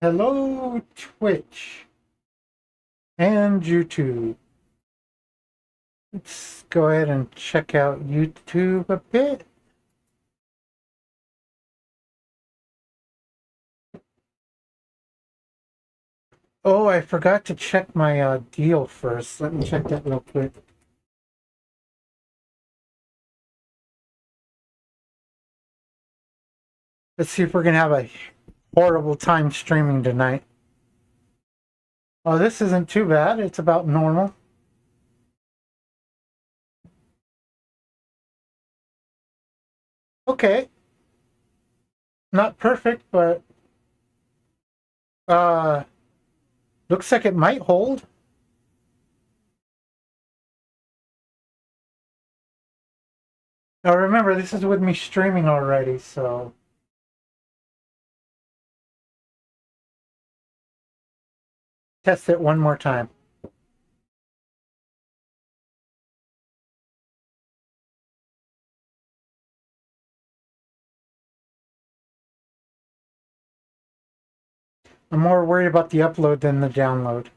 Hello, Twitch and YouTube. Let's go ahead and check out YouTube a bit. Oh, I forgot to check my deal first. Let me check that real quick. Let's see if we're going to have a horrible time streaming tonight. Oh, this isn't too bad. It's about normal. Okay. Not perfect, but looks like it might hold. Now remember, this is with me streaming already, so test it one more time. I'm more worried about the upload than the download.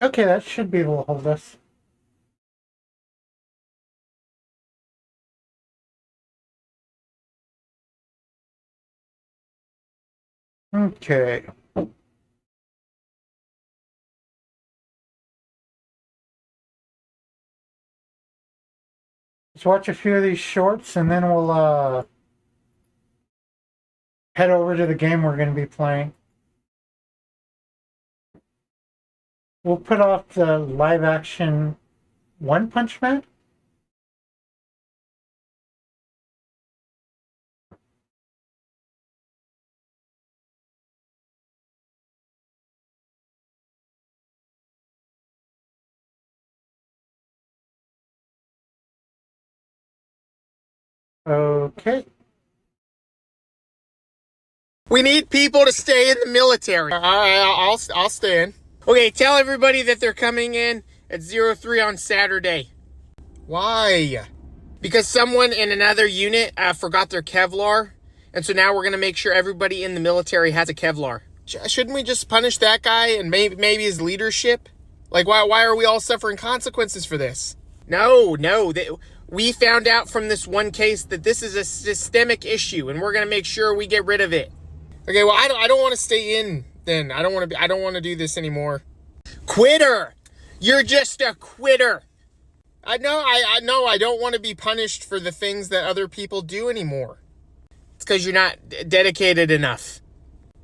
Okay, that should be able to hold us. Okay. Let's watch a few of these shorts and then we'll head over to the game we're going to be playing. We'll put off the live action One Punch Man. Okay. We need people to stay in the military. All right, I'll stay in. Okay, tell everybody that they're coming in at 03 on Saturday. Why? Because someone in another unit forgot their Kevlar, and so now we're gonna make sure everybody in the military has a Kevlar. Shouldn't we just punish that guy and maybe his leadership? Like, why are we all suffering consequences for this? No. We found out from this one case that this is a systemic issue, and we're gonna make sure we get rid of it. Okay, well, I don't want to stay in then. I don't want to do this anymore. Quitter! You're just a quitter. I know I don't want to be punished for the things that other people do anymore. It's because you're not dedicated enough.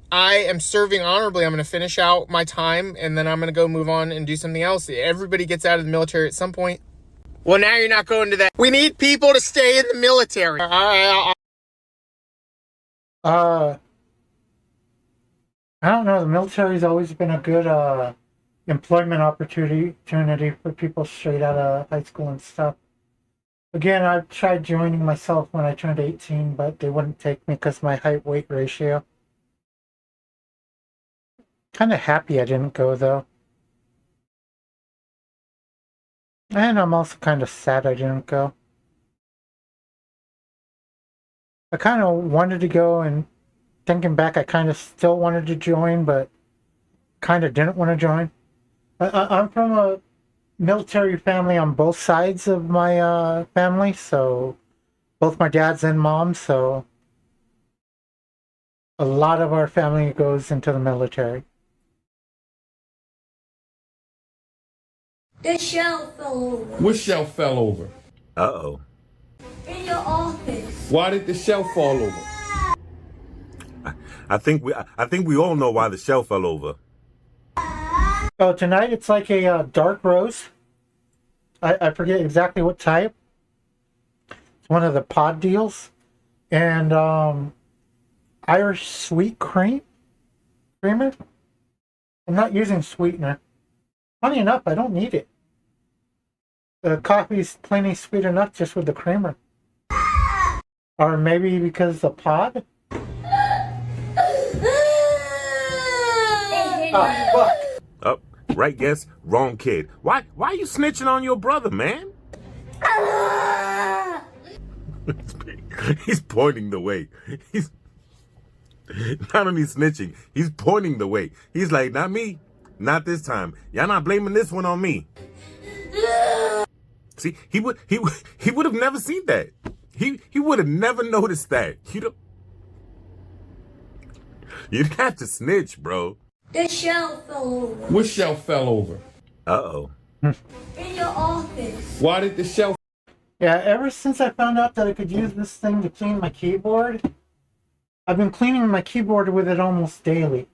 I am serving honorably. I'm going to finish out my time, and then I'm going to go move on and do something else. Everybody gets out of the military at some point. Well, now you're not going to that. We need people to stay in the military. All right, I don't know. The military's always been a good employment opportunity for people straight out of high school and stuff. Again, I tried joining myself when I turned 18, but they wouldn't take me because my height-weight ratio. Kind of happy I didn't go, though. And I'm also kind of sad I didn't go. I kind of wanted to go, and thinking back, I kind of still wanted to join, but kind of didn't want to join. I'm from a military family on both sides of my family, so both my dads and moms, so a lot of our family goes into the military. The shelf fell over. What shelf fell over? Uh-oh. In your office. Why did the shelf fall over? I think we all know why the shelf fell over. Oh, tonight it's like a dark roast. I forget exactly what type. It's one of the pod deals. And Irish sweet creamer. I'm not using sweetener. Funny enough, I don't need it. The coffee's plenty sweet enough just with the creamer. Or maybe because the pod? Oh, fuck. Oh, right guess, wrong kid. Why are you snitching on your brother, man? He's pointing the way. He's not only snitching, he's pointing the way. He's like, not me. Not this time. Y'all not blaming this one on me. See, he would have never seen that. He would have never noticed that. You'd have to snitch, bro. The shelf fell over. What shelf fell over? Uh-oh. In your office. Why did the shelf? Yeah, ever since I found out that I could use this thing to clean my keyboard, I've been cleaning my keyboard with it almost daily.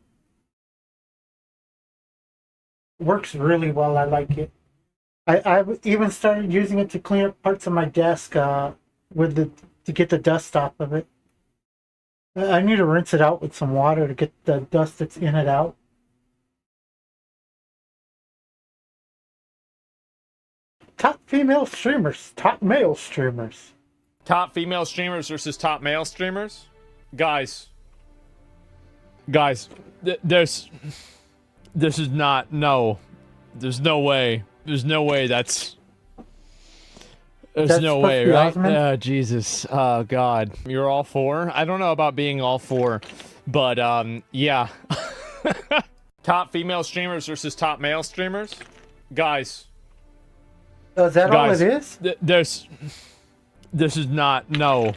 Works really well. I like it. I've even started using it to clean up parts of my desk to get the dust off of it. I need to rinse it out with some water to get the dust that's in it out. Top female streamers, top male streamers. Top female streamers versus top male streamers? Guys, this is not, no. There's no way. There's no way that's no way, right? Oh, Jesus. Oh, God. You're all for? I don't know about being all for, but, yeah. Top female streamers versus top male streamers? Guys. Oh, is that all it is? This is not, no.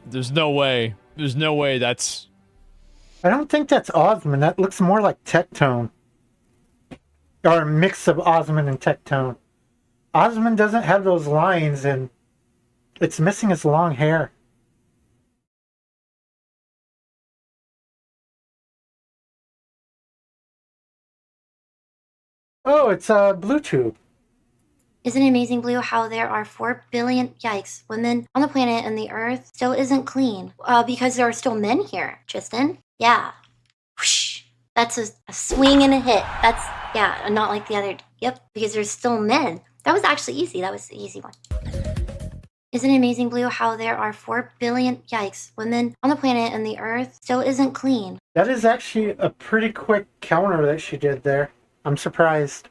There's no way. There's no way that's... I don't think that's Osmond. That looks more like Tectone. Or a mix of Osmond and Tectone. Osmond doesn't have those lines, and it's missing his long hair. Oh, it's Bluetooth. Isn't it amazing, Blue, how there are 4 billion, yikes, women on the planet and the Earth still isn't clean? Because there are still men here, Tristan. Yeah. Whoosh. That's a swing and a hit. That's, yeah, not like the other. Yep, because there's still men. That was actually easy. That was the easy one. Isn't it amazing, Blue, how there are 4 billion, yikes, women on the planet and the Earth still isn't clean? That is actually a pretty quick counter that she did there. I'm surprised.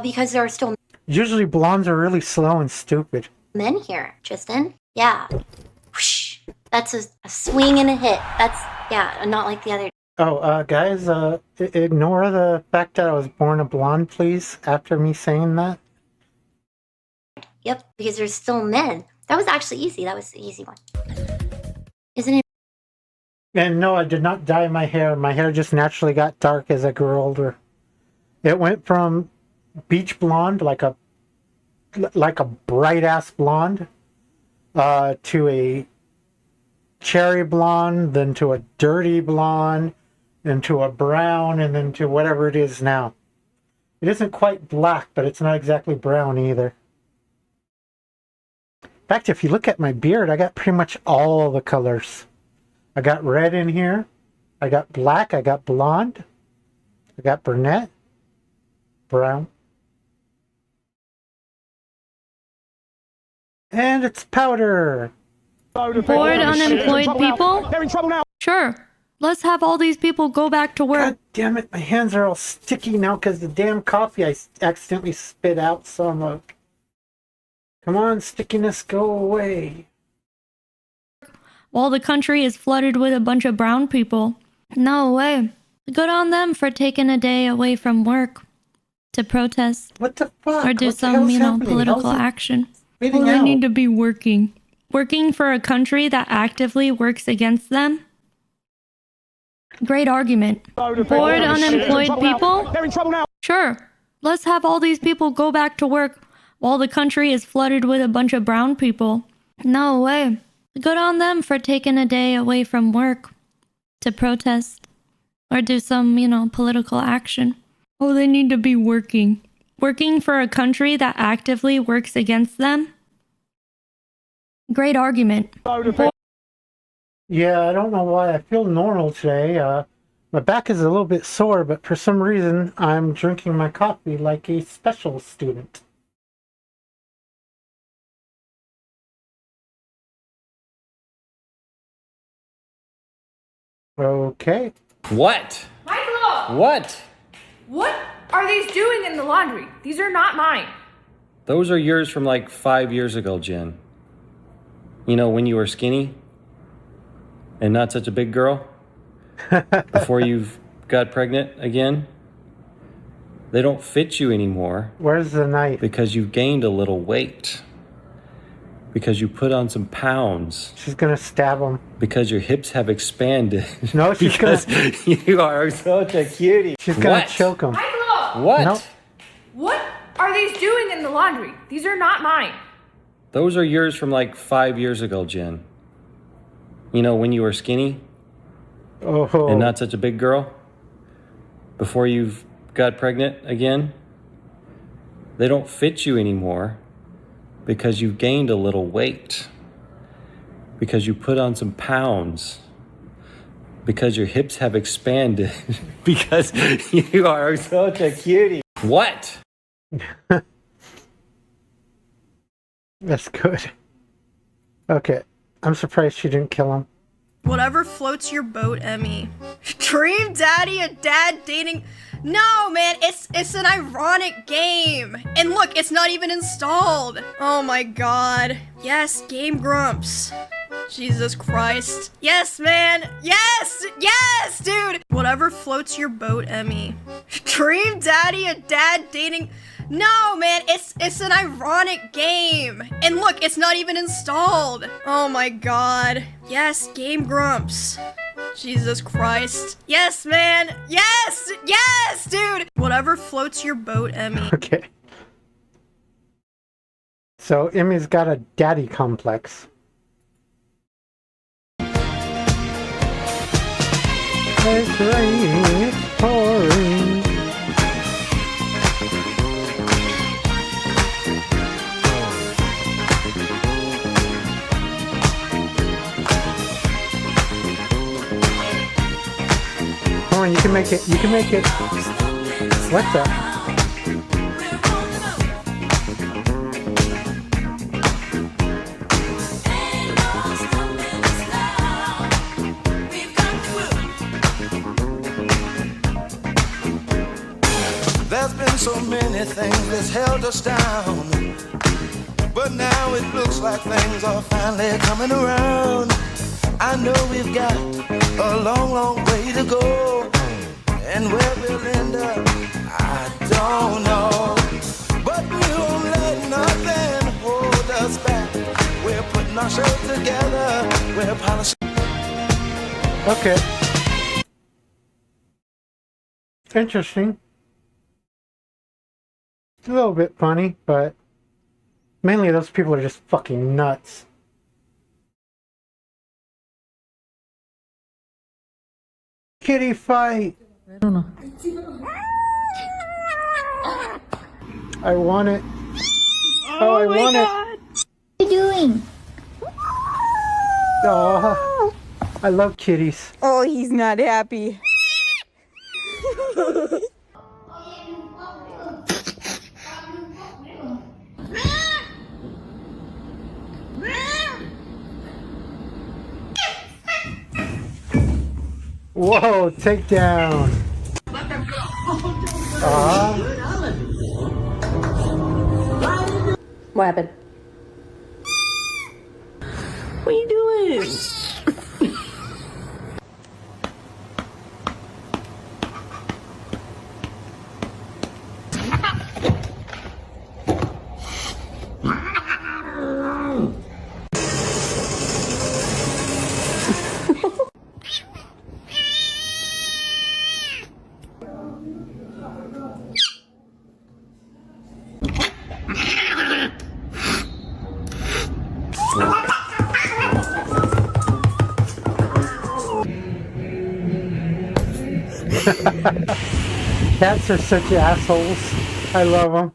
Because there are still Usually blondes are really slow and stupid. men here, Tristan. Yeah. Whoosh. That's a swing and a hit. That's, yeah, not like the other. Oh, guys, ignore the fact that I was born a blonde, please, after me saying that. Yep, because there's still men. That was actually easy. That was the easy one. Isn't it? And no, I did not dye my hair. My hair just naturally got dark as I grew older. It went from beach blonde, like a bright-ass blonde, to a cherry blonde, then to a dirty blonde, then to a brown, and then to whatever it is now. It isn't quite black, but it's not exactly brown either. In fact, if you look at my beard, I got pretty much all the colors. I got red in here, I got black, I got blonde, I got brunette, brown. And it's powder. Bored, unemployed people? They're in trouble now. Sure. Let's have all these people go back to work. God damn it, my hands are all sticky now because the damn coffee I accidentally spit out some of. Come on, stickiness, go away. While the country is flooded with a bunch of brown people. No way. Good on them for taking a day away from work to protest. What the fuck? Or do What the some, hell's happening? political How's it action. spitting Well, they out? need to be working. Working for a country that actively works against them? Great argument. Bored, unemployed people? They're in trouble now. Sure. Let's have all these people go back to work while the country is flooded with a bunch of brown people. No way. Good on them for taking a day away from work to protest or do some, political action. Oh, they need to be working. Working for a country that actively works against them? Great argument. Yeah, I don't know why I feel normal today. My back is a little bit sore, but for some reason I'm drinking my coffee like a special student. Okay. What? Michael! What? What are these doing in the laundry? These are not mine. Those are yours from like 5 years ago, Jen. You know, when you were skinny and not such a big girl, before you've got pregnant again, they don't fit you anymore. Where's the knife? Because you've gained a little weight. Because you put on some pounds. She's gonna stab him. Because your hips have expanded. No, she's because gonna... you are such a cutie. She's gonna choke him. Michael! What? Nope. What are these doing in the laundry? These are not mine. Those are yours from like 5 years ago, Jen. You know, when you were skinny Oh. and not such a big girl, before you've got pregnant again, they don't fit you anymore because you've gained a little weight, because you put on some pounds, because your hips have expanded, because you are such a cutie. What? That's good. Okay. I'm surprised she didn't kill him. Whatever floats your boat, Emmy. Dream Daddy, a dad dating... No, man, it's an ironic game. And look, it's not even installed. Oh my god. Yes, Game Grumps. Jesus Christ. Yes, man. Yes! Yes, dude! Whatever floats your boat, Emmy. Dream Daddy, a dad dating... No, man, it's an ironic game. And look, it's not even installed. Oh my god. Yes, Game Grumps. Jesus Christ. Yes, man. Yes! Yes, dude! Whatever floats your boat, Emmy. Okay. So Emmy's got a daddy complex. It's raining, it's pouring. Come on, you can make it. You can make it. What the? There's been so many things that's held us down, but now it looks like things are finally coming around. I know we've got a long, long way to go, and where we'll end up, I don't know. But we won't let nothing hold us back. We're putting our show together. We're polishing. Okay. Interesting. It's a little bit funny, but mainly those people are just fucking nuts. Kitty fight! I don't know. I want it. Oh, I want it. What are you doing? Oh, I love kitties. Oh, he's not happy. Whoa, takedown. What happened? What are you doing? Cats are such assholes. I love them.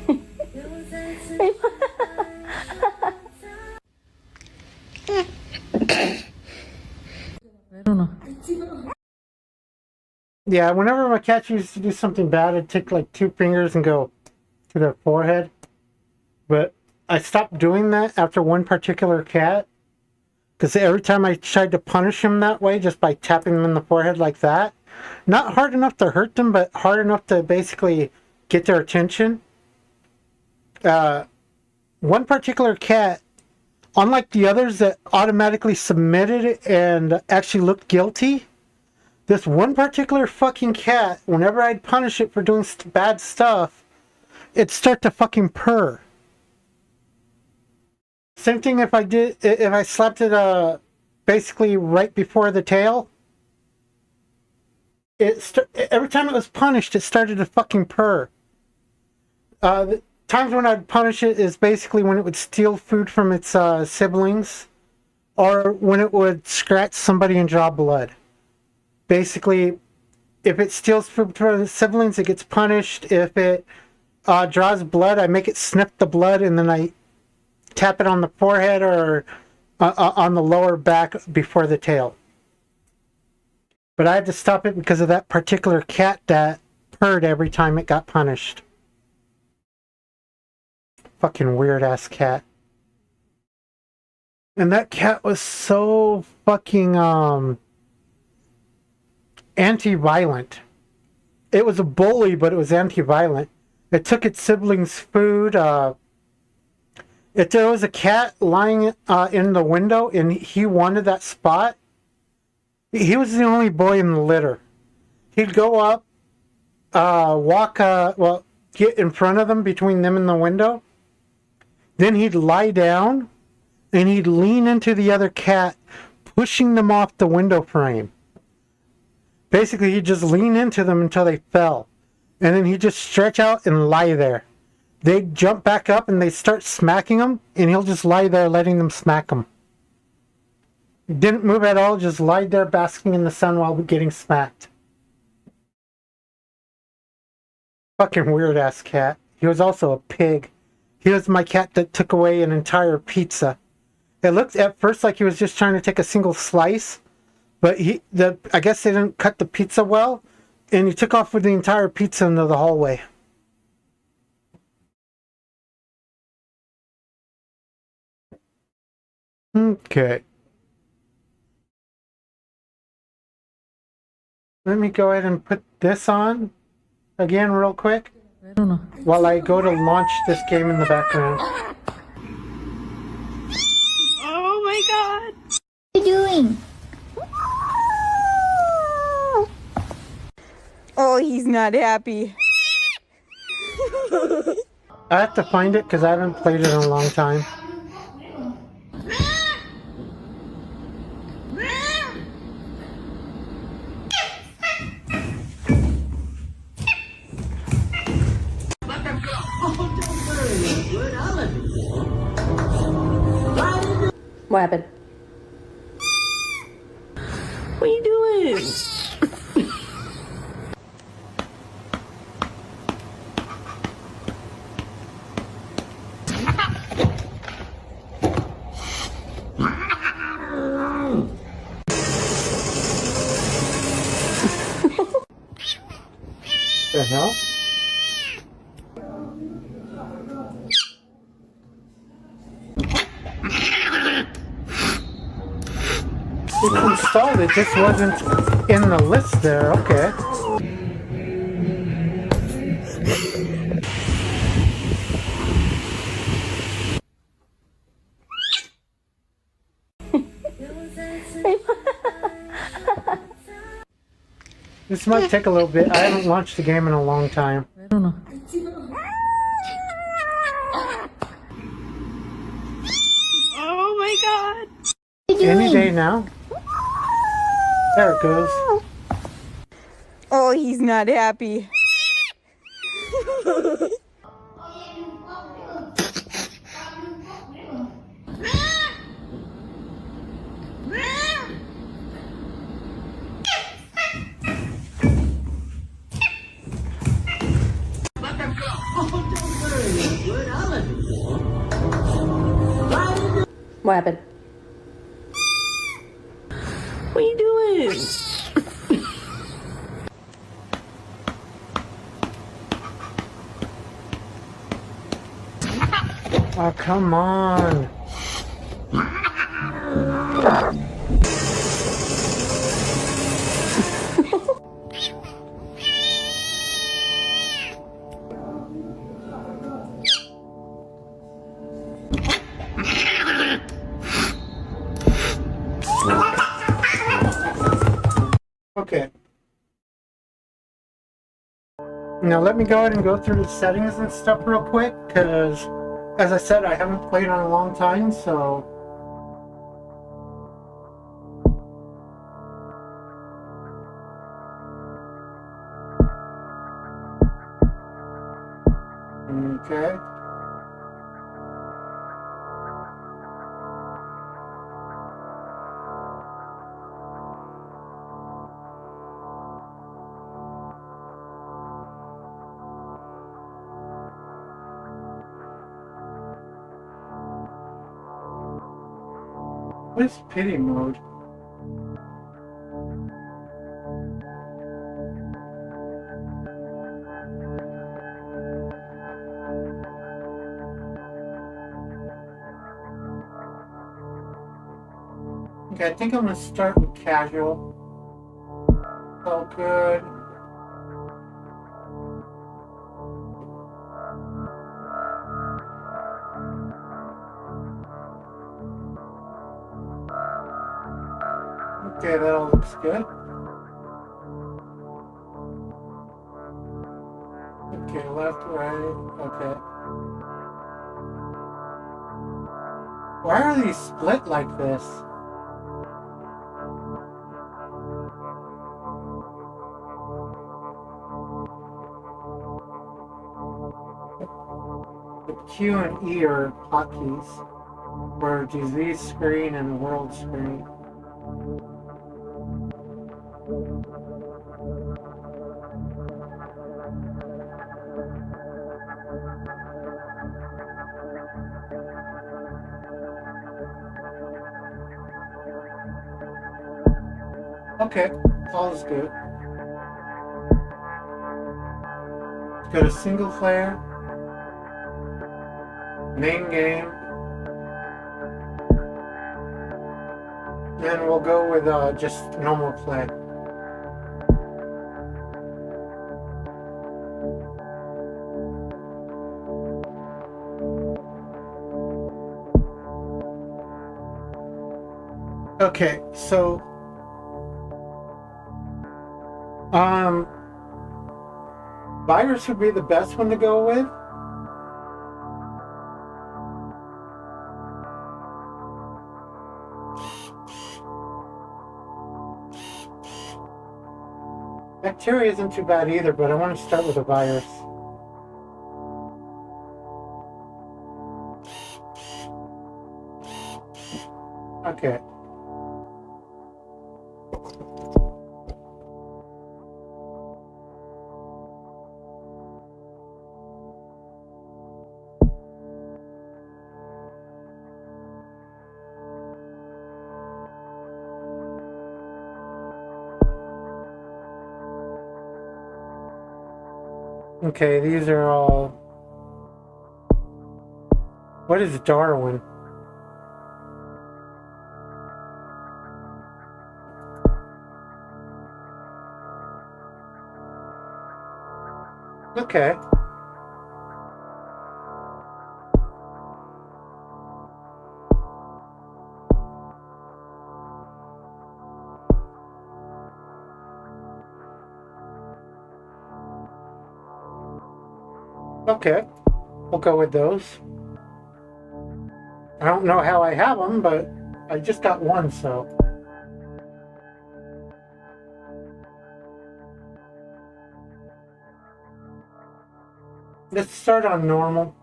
I don't know. Yeah, whenever my cat used to do something bad, I'd take like 2 fingers and go to their forehead. But I stopped doing that after one particular cat. Because every time I tried to punish him that way, just by tapping them in the forehead like that, not hard enough to hurt them, but hard enough to basically get their attention, one particular cat, unlike the others that automatically submitted and actually looked guilty, this one particular fucking cat, whenever I'd punish it for doing bad stuff, it'd start to fucking purr. Same thing if I slapped it basically right before the tail. Every time it was punished, it started to fucking purr. The times when I'd punish it is basically when it would steal food from its siblings, or when it would scratch somebody and draw blood. Basically, if it steals food from its siblings, it gets punished. If it draws blood, I make it sniff the blood, and then I tap it on the forehead or on the lower back before the tail. But I had to stop it because of that particular cat that purred every time it got punished. Fucking weird ass cat. And that cat was so fucking anti-violent. It was a bully, but it was anti-violent. It took its siblings' food. If there was a cat lying in the window and he wanted that spot, he was the only boy in the litter. He'd go up, get in front of them, between them and the window. Then he'd lie down and he'd lean into the other cat, pushing them off the window frame. Basically, he'd just lean into them until they fell. And then he'd just stretch out and lie there. They'd jump back up and they'd start smacking him, and he'll just lie there letting them smack him. Didn't move at all, just lied there basking in the sun while getting smacked. Fucking weird ass cat. He was also a pig. He was my cat that took away an entire pizza. It looked at first like he was just trying to take a single slice, but I guess they didn't cut the pizza well, and he took off with the entire pizza into the hallway. Okay. Let me go ahead and put this on again real quick. I don't know. While I go to launch this game in the background. Oh my god. What are you doing? Oh, he's not happy. I have to find it because I haven't played it in a long time. What happened? What are you doing? The hell? It's installed, it just wasn't in the list there, okay. This might take a little bit. I haven't launched the game in a long time. I don't know. Oh my god. Any day now. There it goes. Oh, he's not happy. What happened? What are you doing? Oh, come on. Now let me go ahead and go through the settings and stuff real quick, because as I said, I haven't played in a long time, so... Okay. What is pity mode? Okay, I think I'm gonna start with casual. Oh, good. Okay, that all looks good. Okay, left, right, okay. Why are these split like this? The Q and E are hotkeys, for disease screen and world screen. Okay, all is good. Let's go to single player, main game, and we'll go with just normal play. Okay, so virus would be the best one to go with. Bacteria isn't too bad either, but I want to start with a virus. Okay. Okay, these are all... What is Darwin? Okay. Okay, we'll go with those. I don't know how I have them, but I just got one, so... Let's start on normal.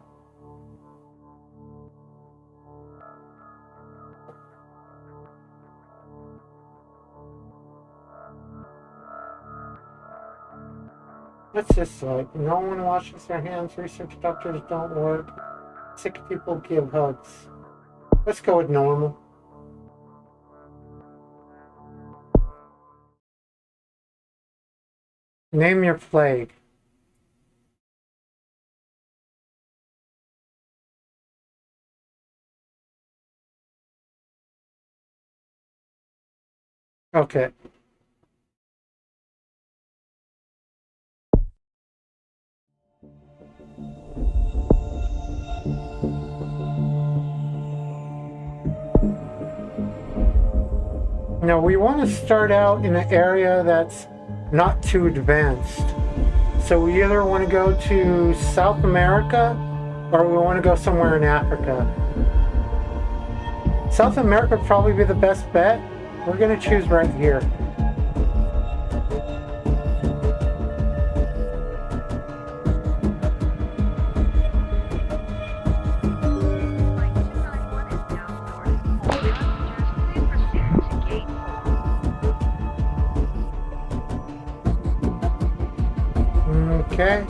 What's this like? No one washes their hands, research doctors don't work, sick people give hugs. Let's go with normal. Name your plague. Okay. Now we want to start out in an area that's not too advanced. So we either want to go to South America or we want to go somewhere in Africa. South America would probably be the best bet. We're going to choose right here. Okay.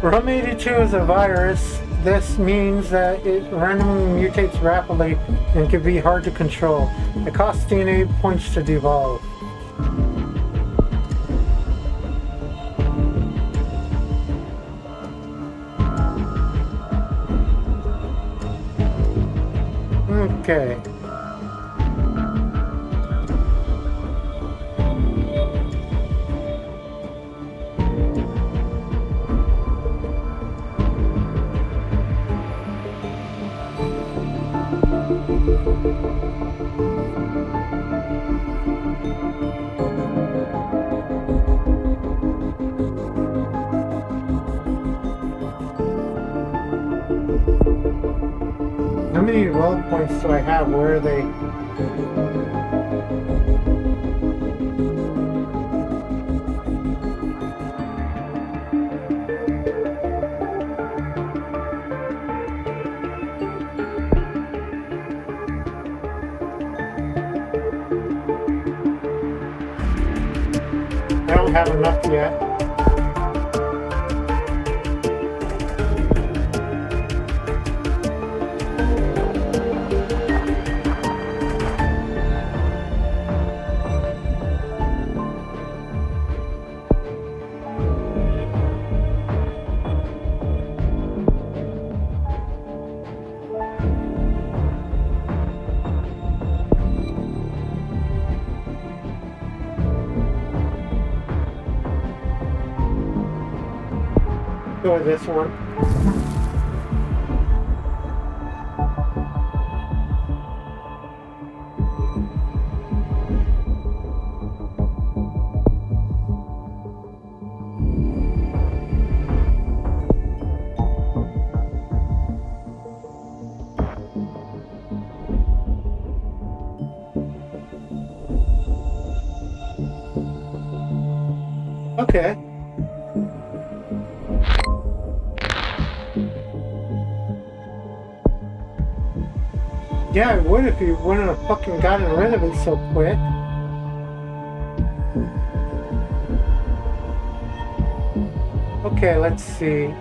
Rum 82 is a virus. This means that it randomly mutates rapidly and can be hard to control. It costs DNA points to devolve. Okay. How many world points do I have? Where are they? I don't have enough yet. Go with this one. Okay. Yeah, I would if you wouldn't have fucking gotten rid of it so quick. Okay, let's see.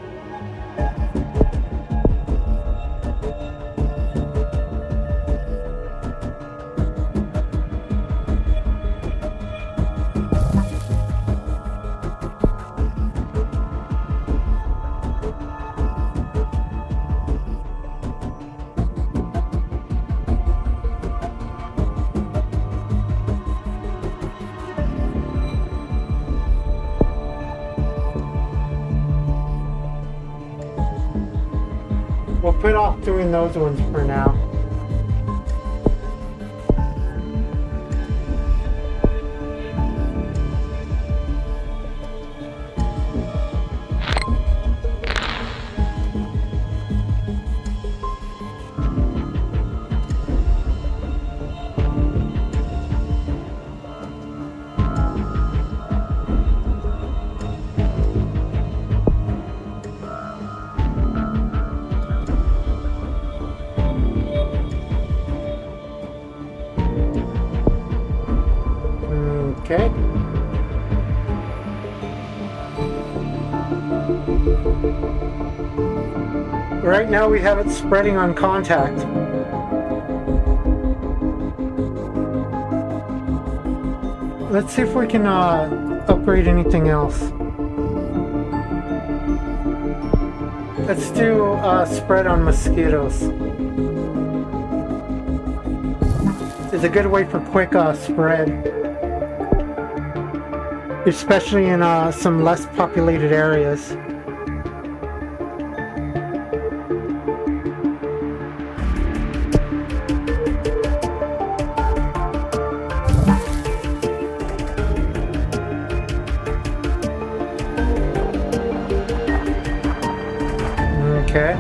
We'll put off doing those ones for now. Okay. Right now we have it spreading on contact. Let's see if we can upgrade anything else. Let's do spread on mosquitoes. It's a good way for quick spread. especially in some less populated areas. Okay.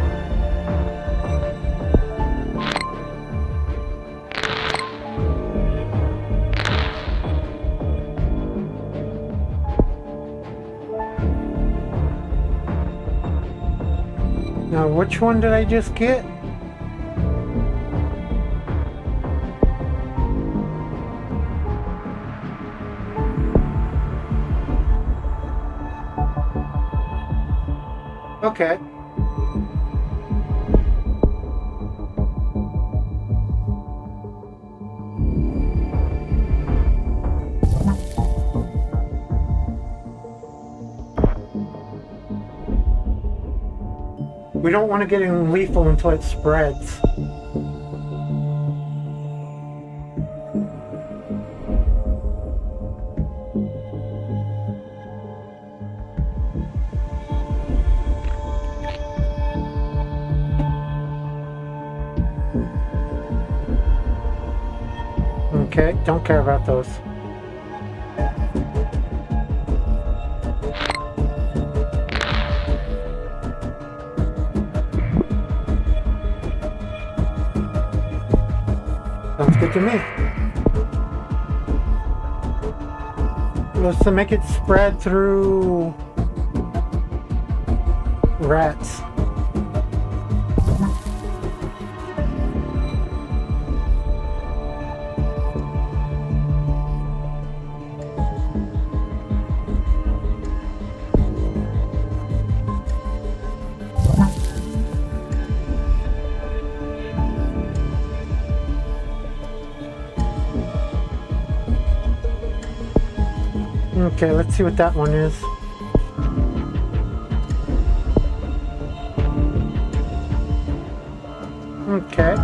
Now, which one did I just get? Okay. We don't want to get him lethal until it spreads. Okay, don't care about those. Sounds good to me. Was to make it spread through rats. Okay, let's see what that one is. Okay.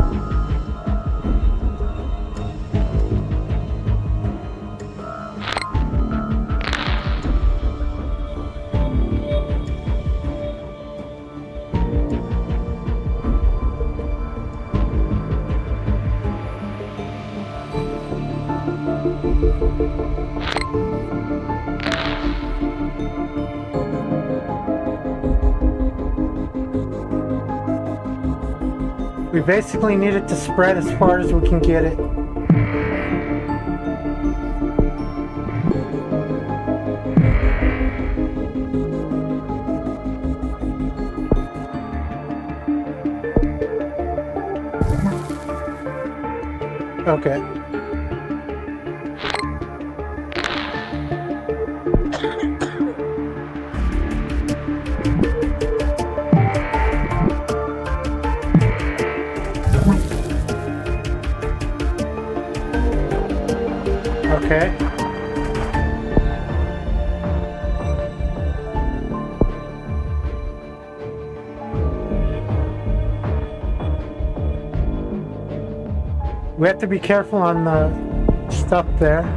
We basically need it to spread as far as we can get it. Okay. Okay. We have to be careful on the stuff there.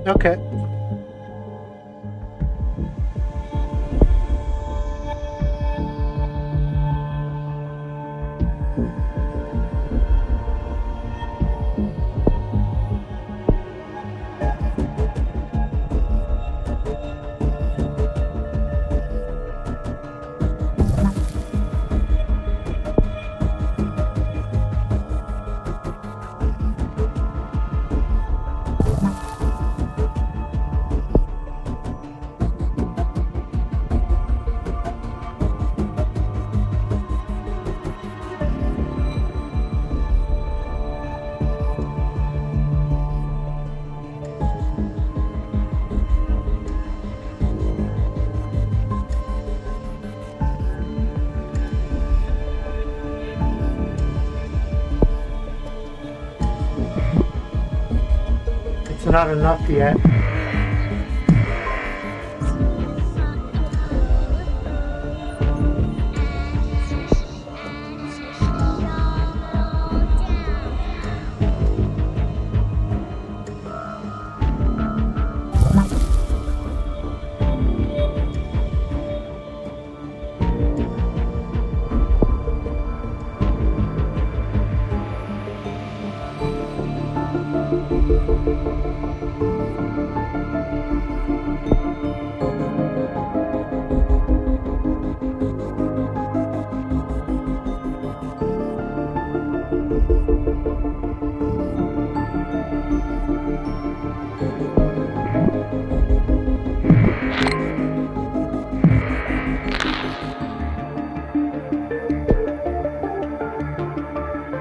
Okay. It's not enough yet.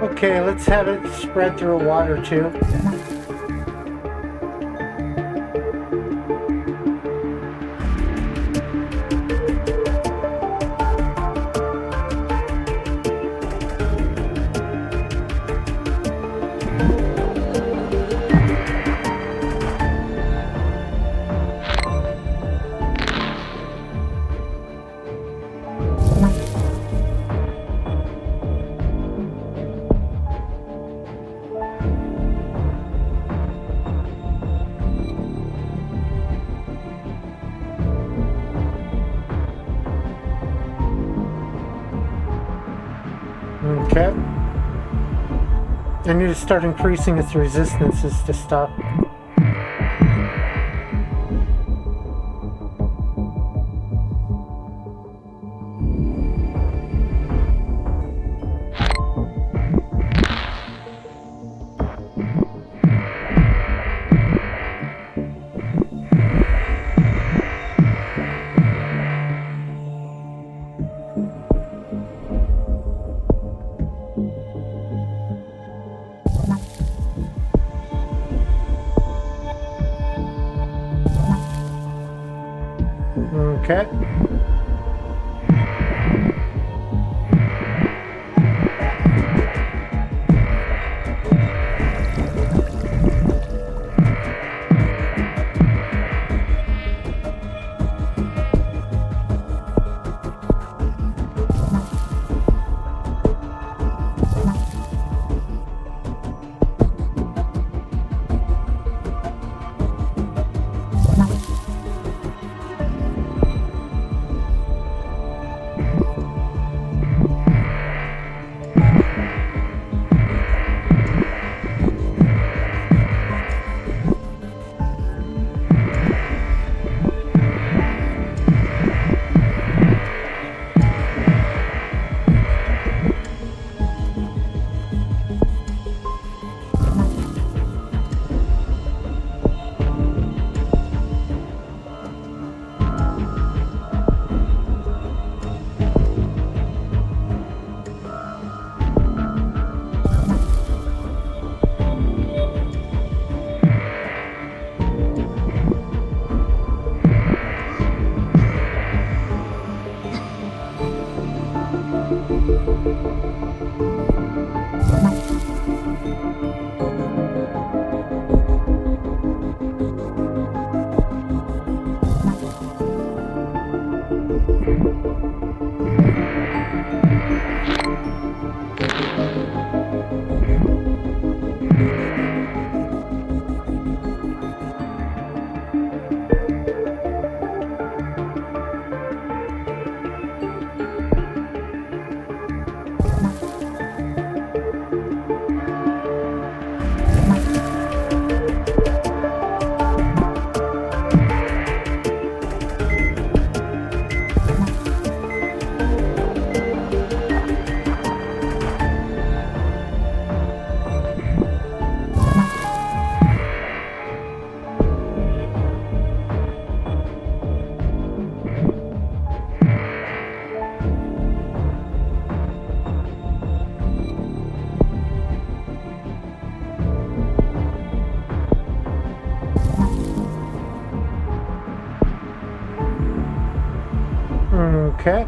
Okay, let's have it spread through water too. Okay. I need to start increasing its resistances to stop. Okay. Okay.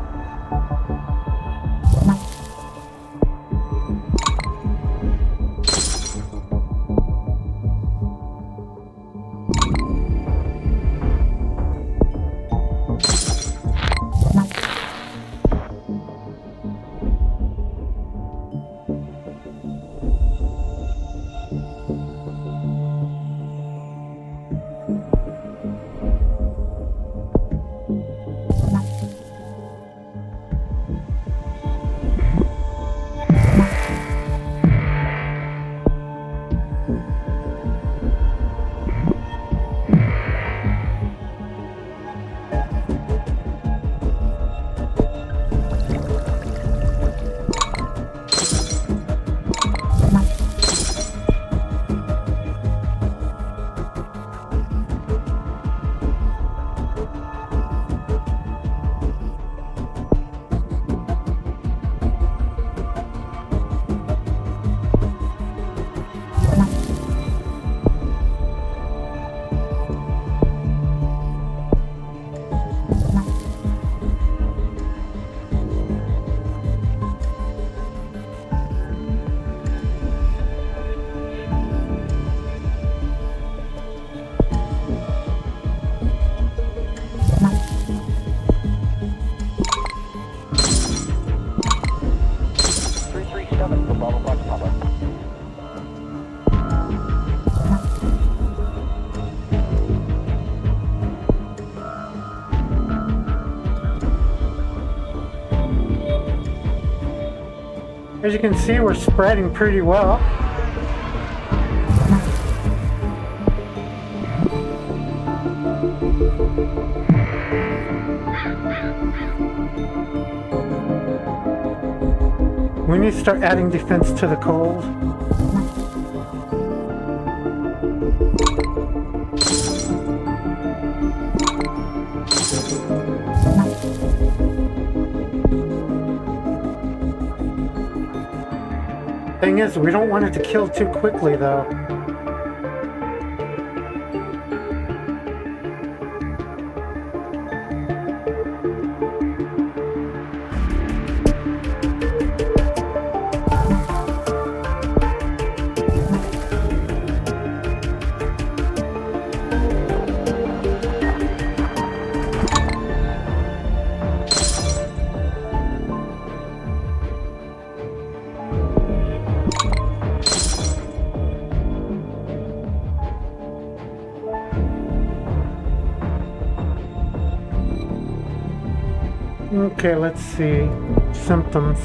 37 for Bravo Fox Papa. As you can see, we're spreading pretty well. We need to start adding defense to the cold. Thing is, we don't want it to kill too quickly, though. Okay, let's see. Symptoms.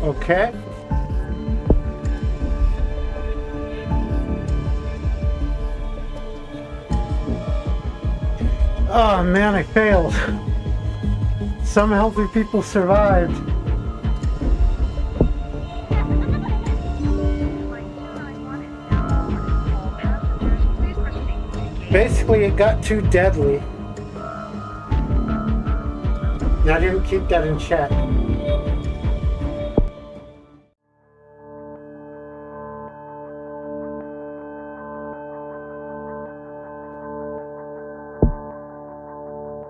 Okay. Oh man, I failed. Some healthy people survived. Basically, it got too deadly. I didn't keep that in check.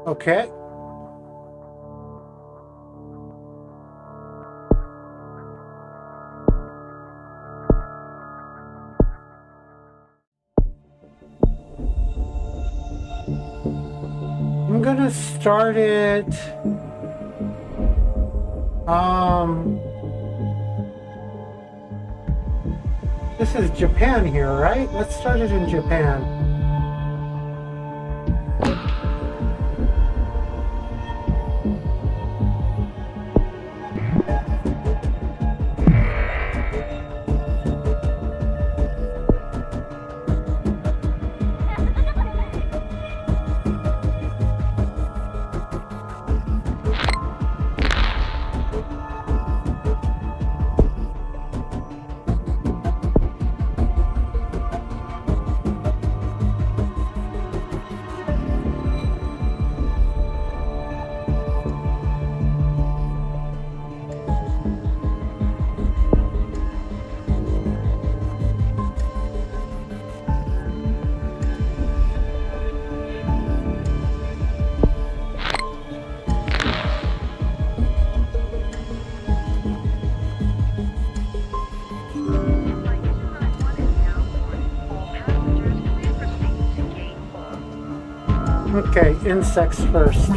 Okay. I'm gonna start it. This is Japan here, right? Let's start it in Japan. Okay, insects first.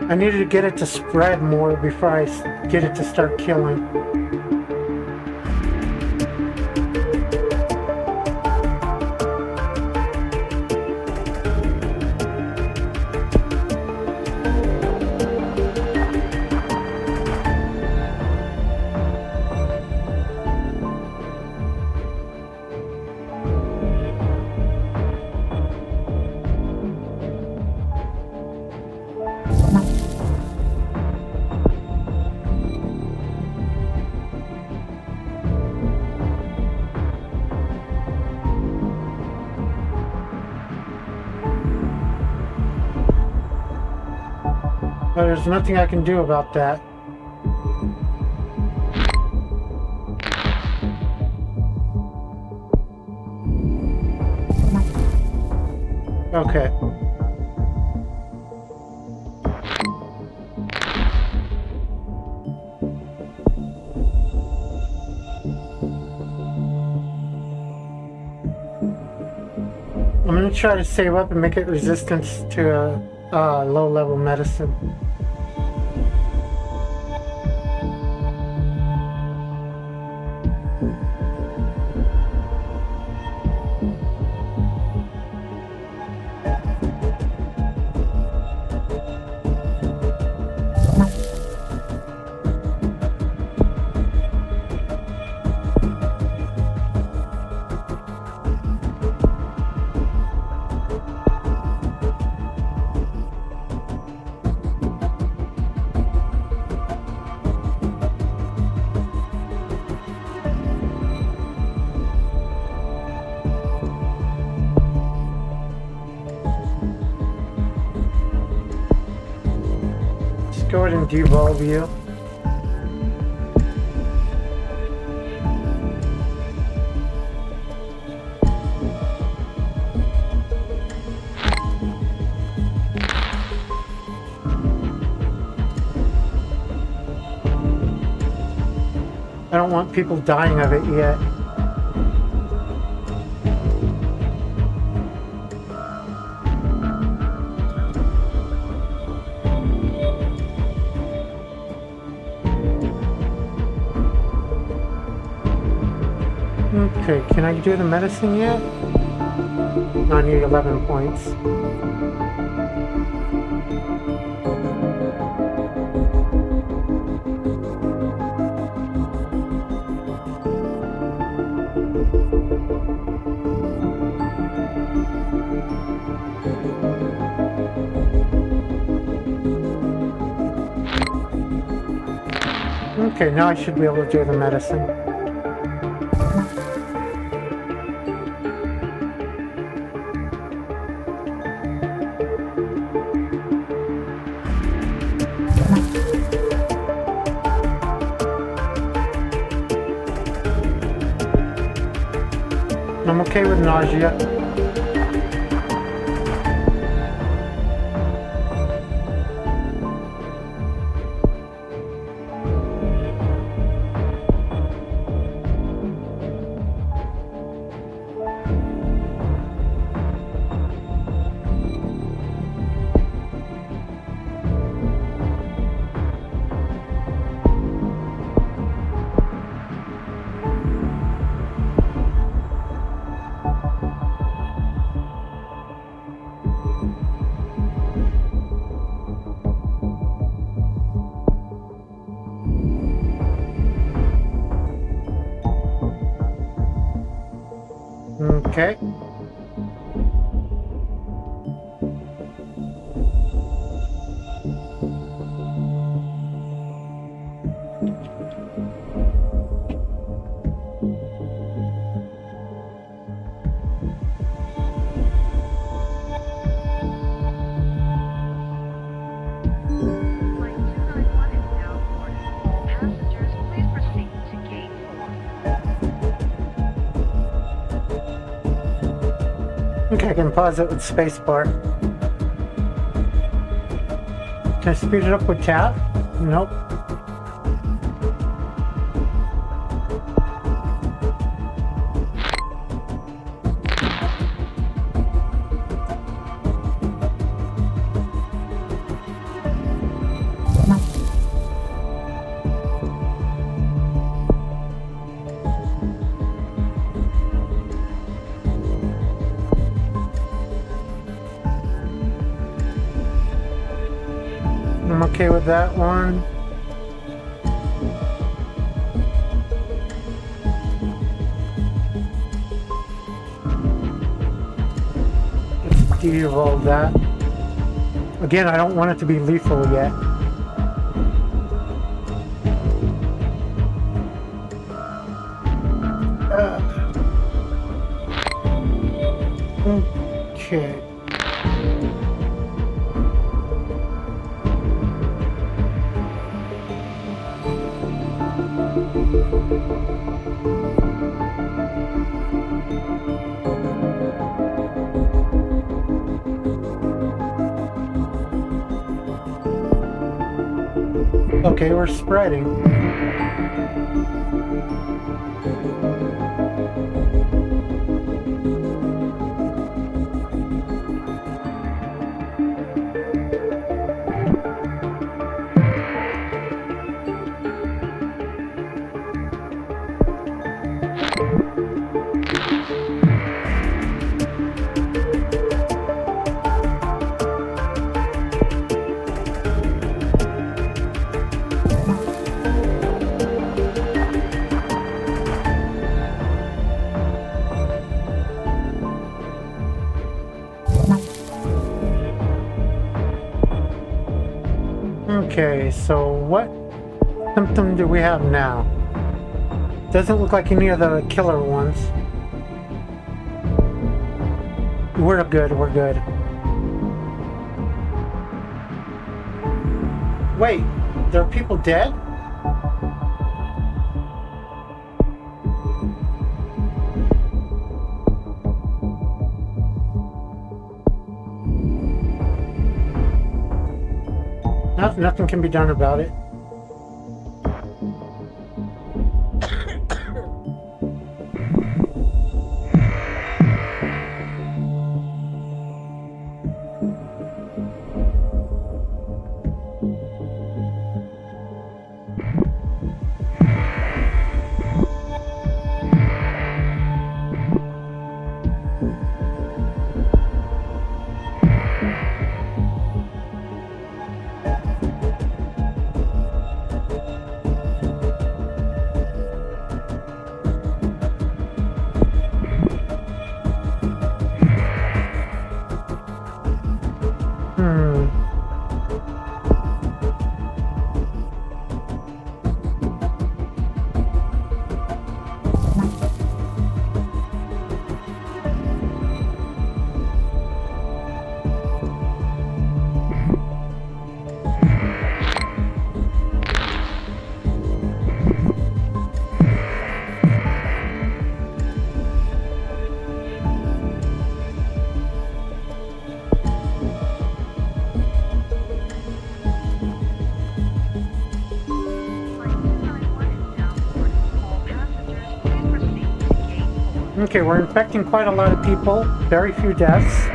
I needed to get it to spread more before I get it to start killing. But there's nothing I can do about that. Okay. I'm gonna try to save up and make it resistant to low-level medicine. Go ahead and devolve you. I don't want people dying of it yet. Okay, can I do the medicine yet? No, I need 11 points. Okay, now I should be able to do the medicine. I'm okay with nausea. Okay. Okay, I can pause it with spacebar. Can I speed it up with tab? Nope. I'm okay with that one. Let's de-evolve that. Again, I don't want it to be lethal yet. Okay. Okay, we're spreading. Okay, so what symptom do we have now? Doesn't look like any of the killer ones. We're good, we're good. Wait, there are people dead? Nothing can be done about it. Okay, we're infecting quite a lot of people, very few deaths.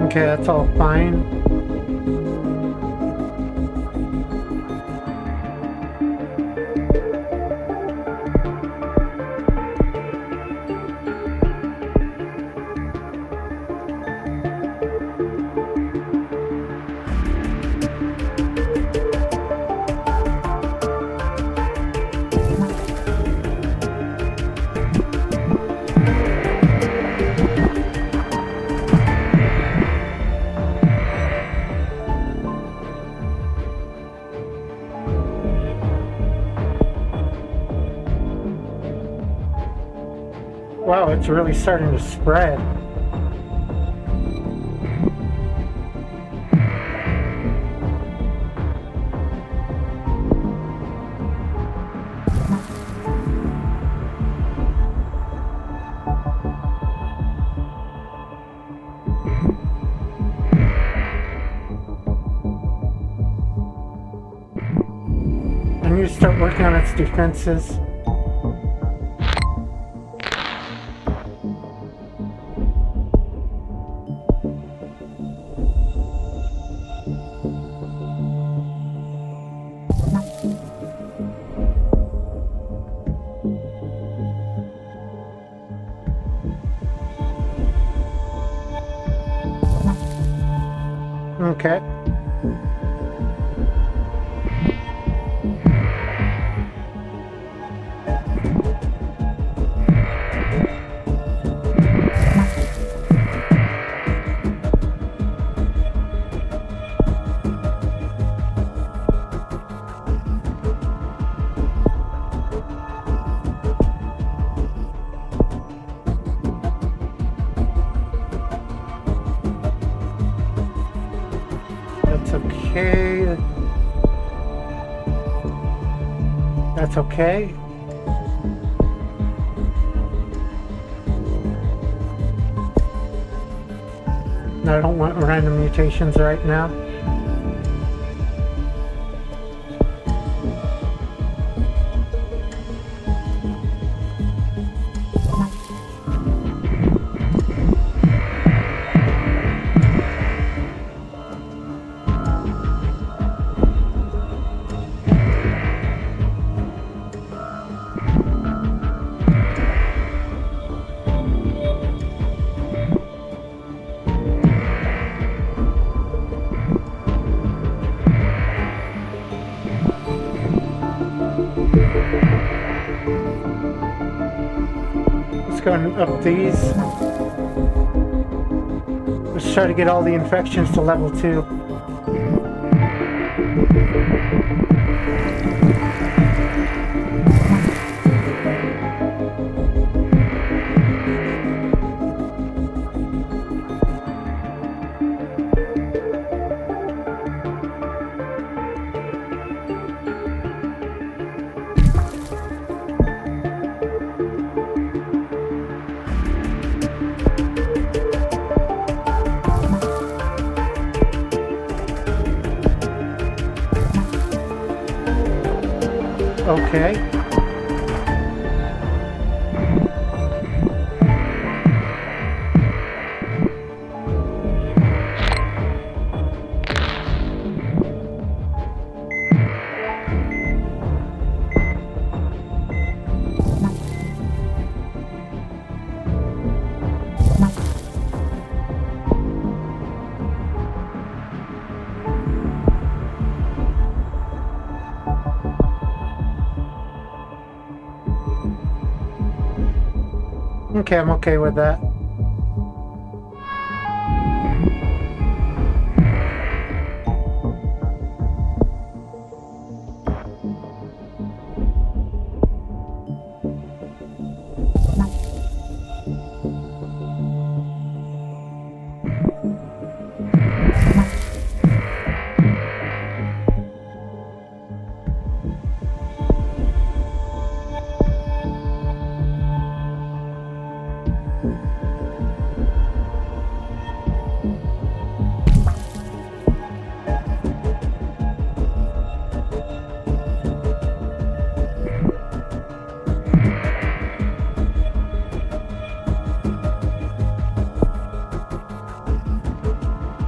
Okay, that's all fine. Wow, it's really starting to spread. I need to start working on its defenses. Okay. That's okay. That's okay. I don't want random mutations right now. Let's go and up these. Let's try to get all the infections to level 2. Okay. Okay, I'm okay with that.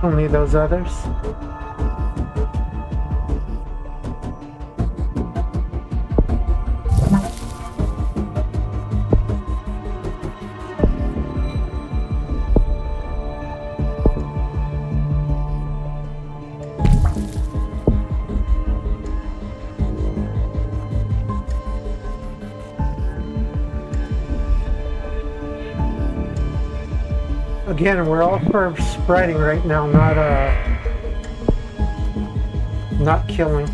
Only those others. Again, we're all for spreading right now, not killing.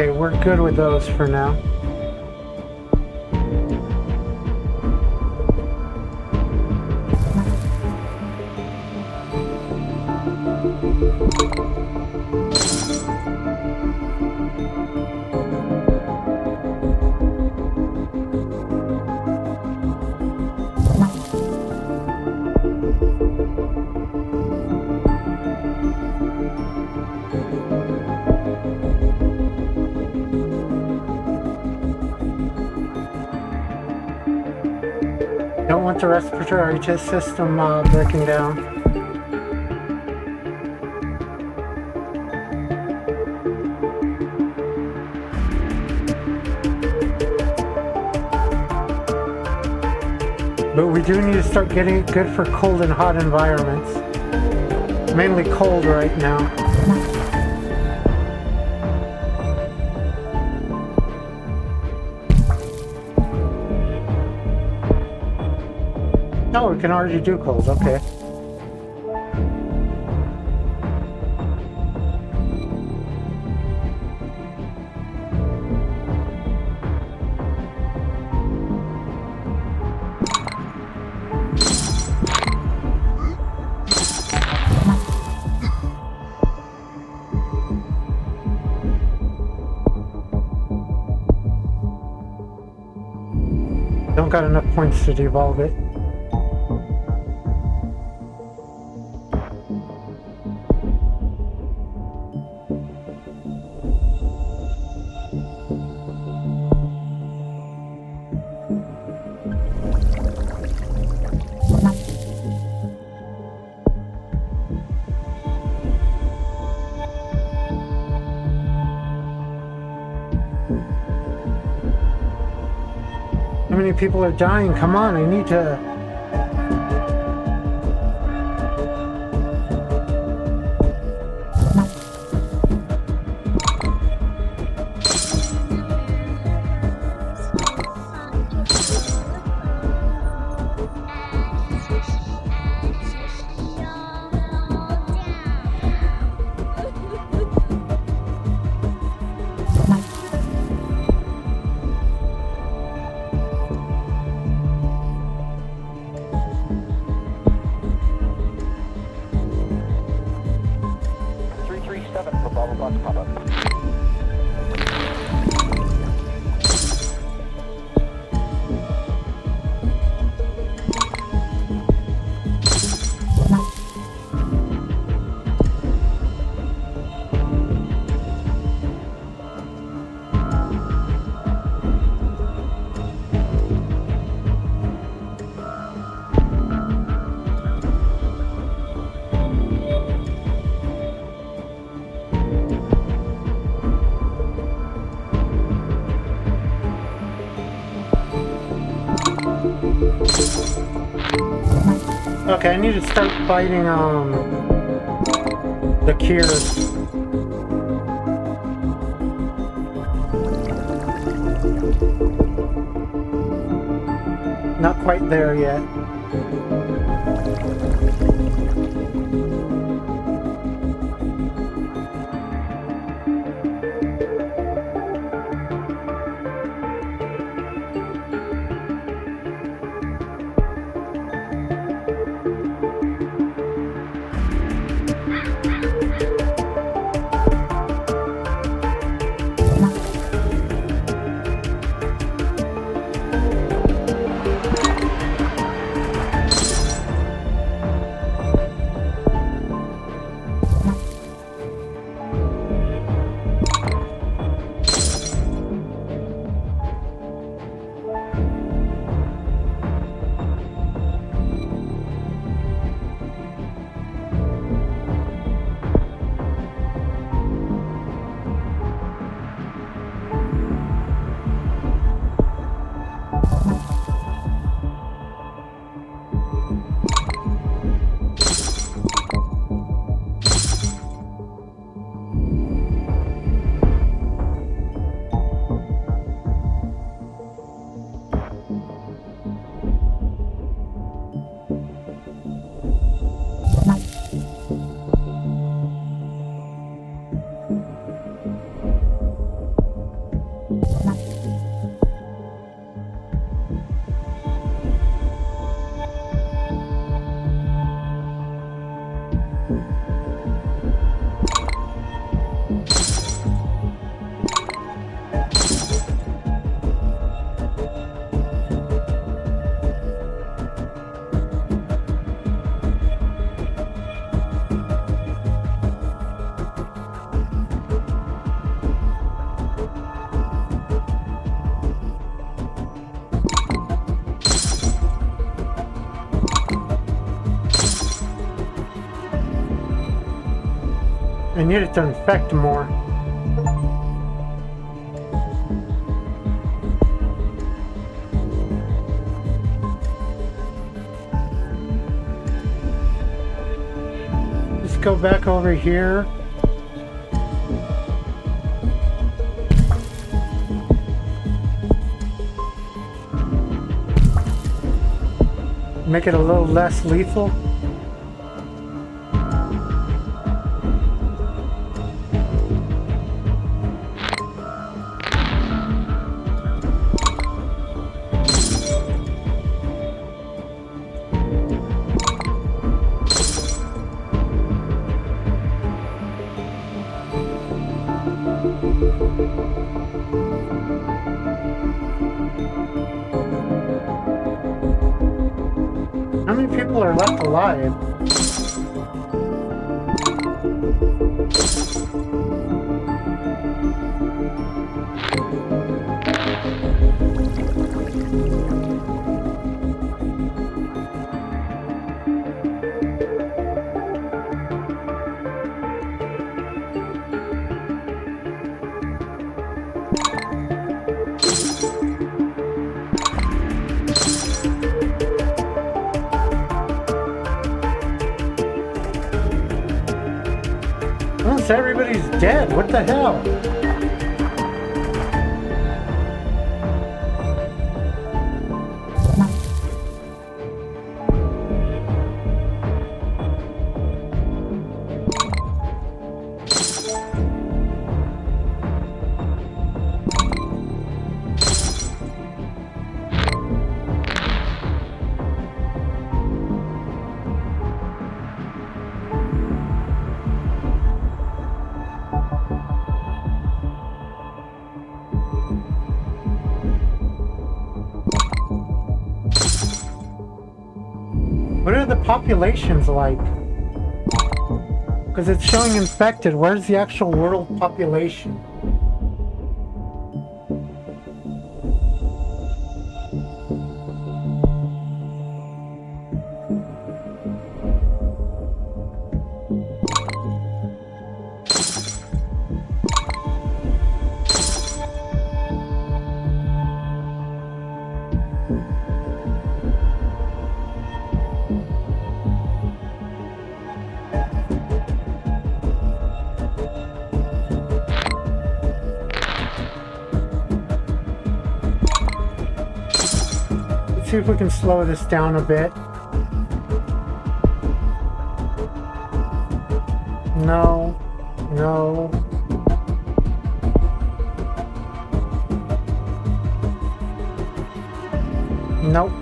Okay, we're good with those for now. Don't want the respiratory system breaking down. But we do need to start getting it good for cold and hot environments. Mainly cold right now. Oh, we can already do cold, okay. Don't got enough points to devolve it. How many people are dying? Come on, I need to... Okay, I need to start fighting the cures. Not quite there yet. need it to infect more. Let's go back over here. Make it a little less lethal. How many people are left alive? Almost everybody's dead. What the hell? What are the populations like? Because it's showing infected. Where's the actual world population? See if we can slow this down a bit. No, no. Nope.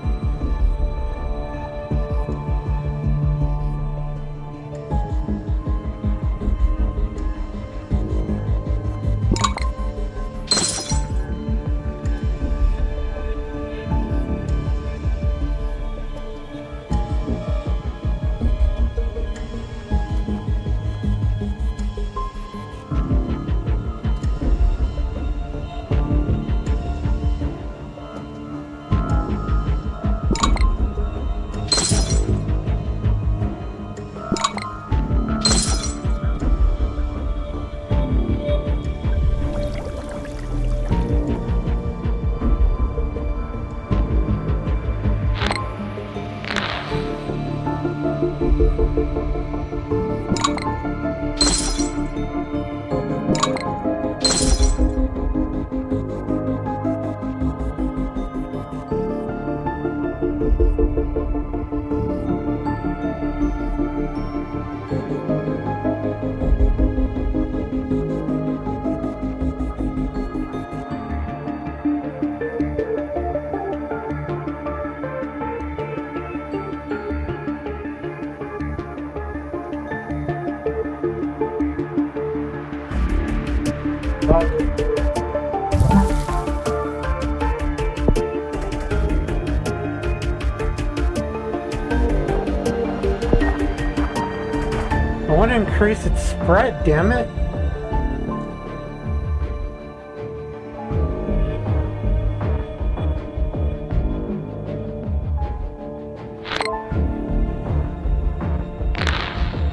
I want to increase its spread, damn it.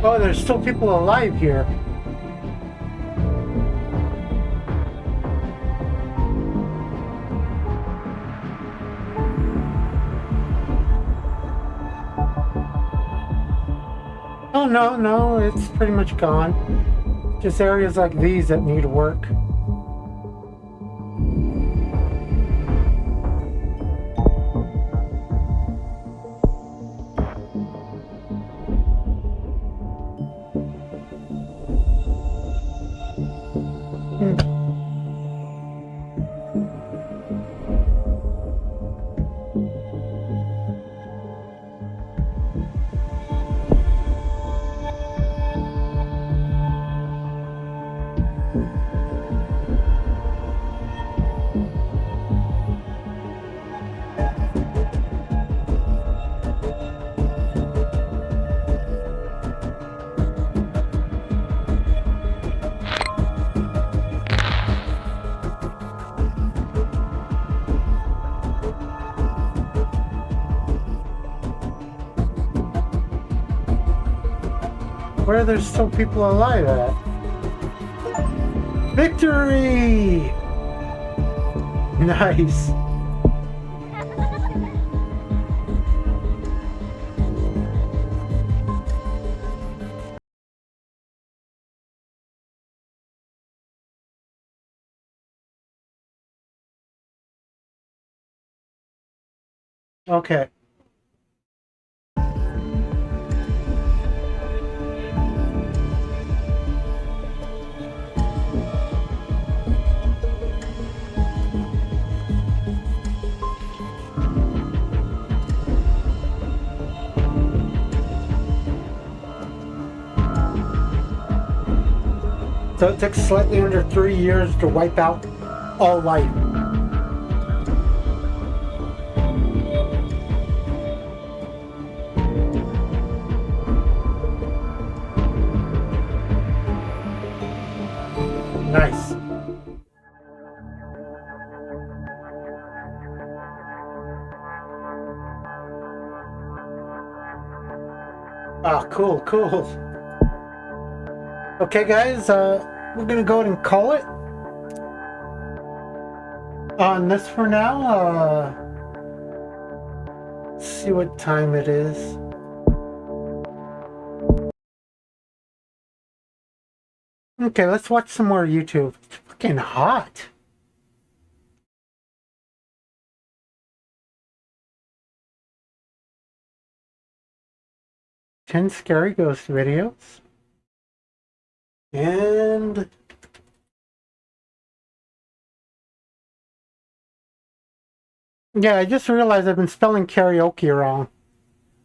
Oh, there's still people alive here. Oh, no, no, it's pretty much gone. Just areas like these that need work. Where there's still people alive at. Victory! Nice. Okay. So it took slightly under 3 years to wipe out all life. Nice. Ah, cool, cool. Okay, guys, we're gonna go ahead and call it on this for now. Let's see what time it is. Okay, let's watch some more YouTube. It's fucking hot. Ten scary ghost videos. And yeah, I just realized I've been spelling karaoke wrong.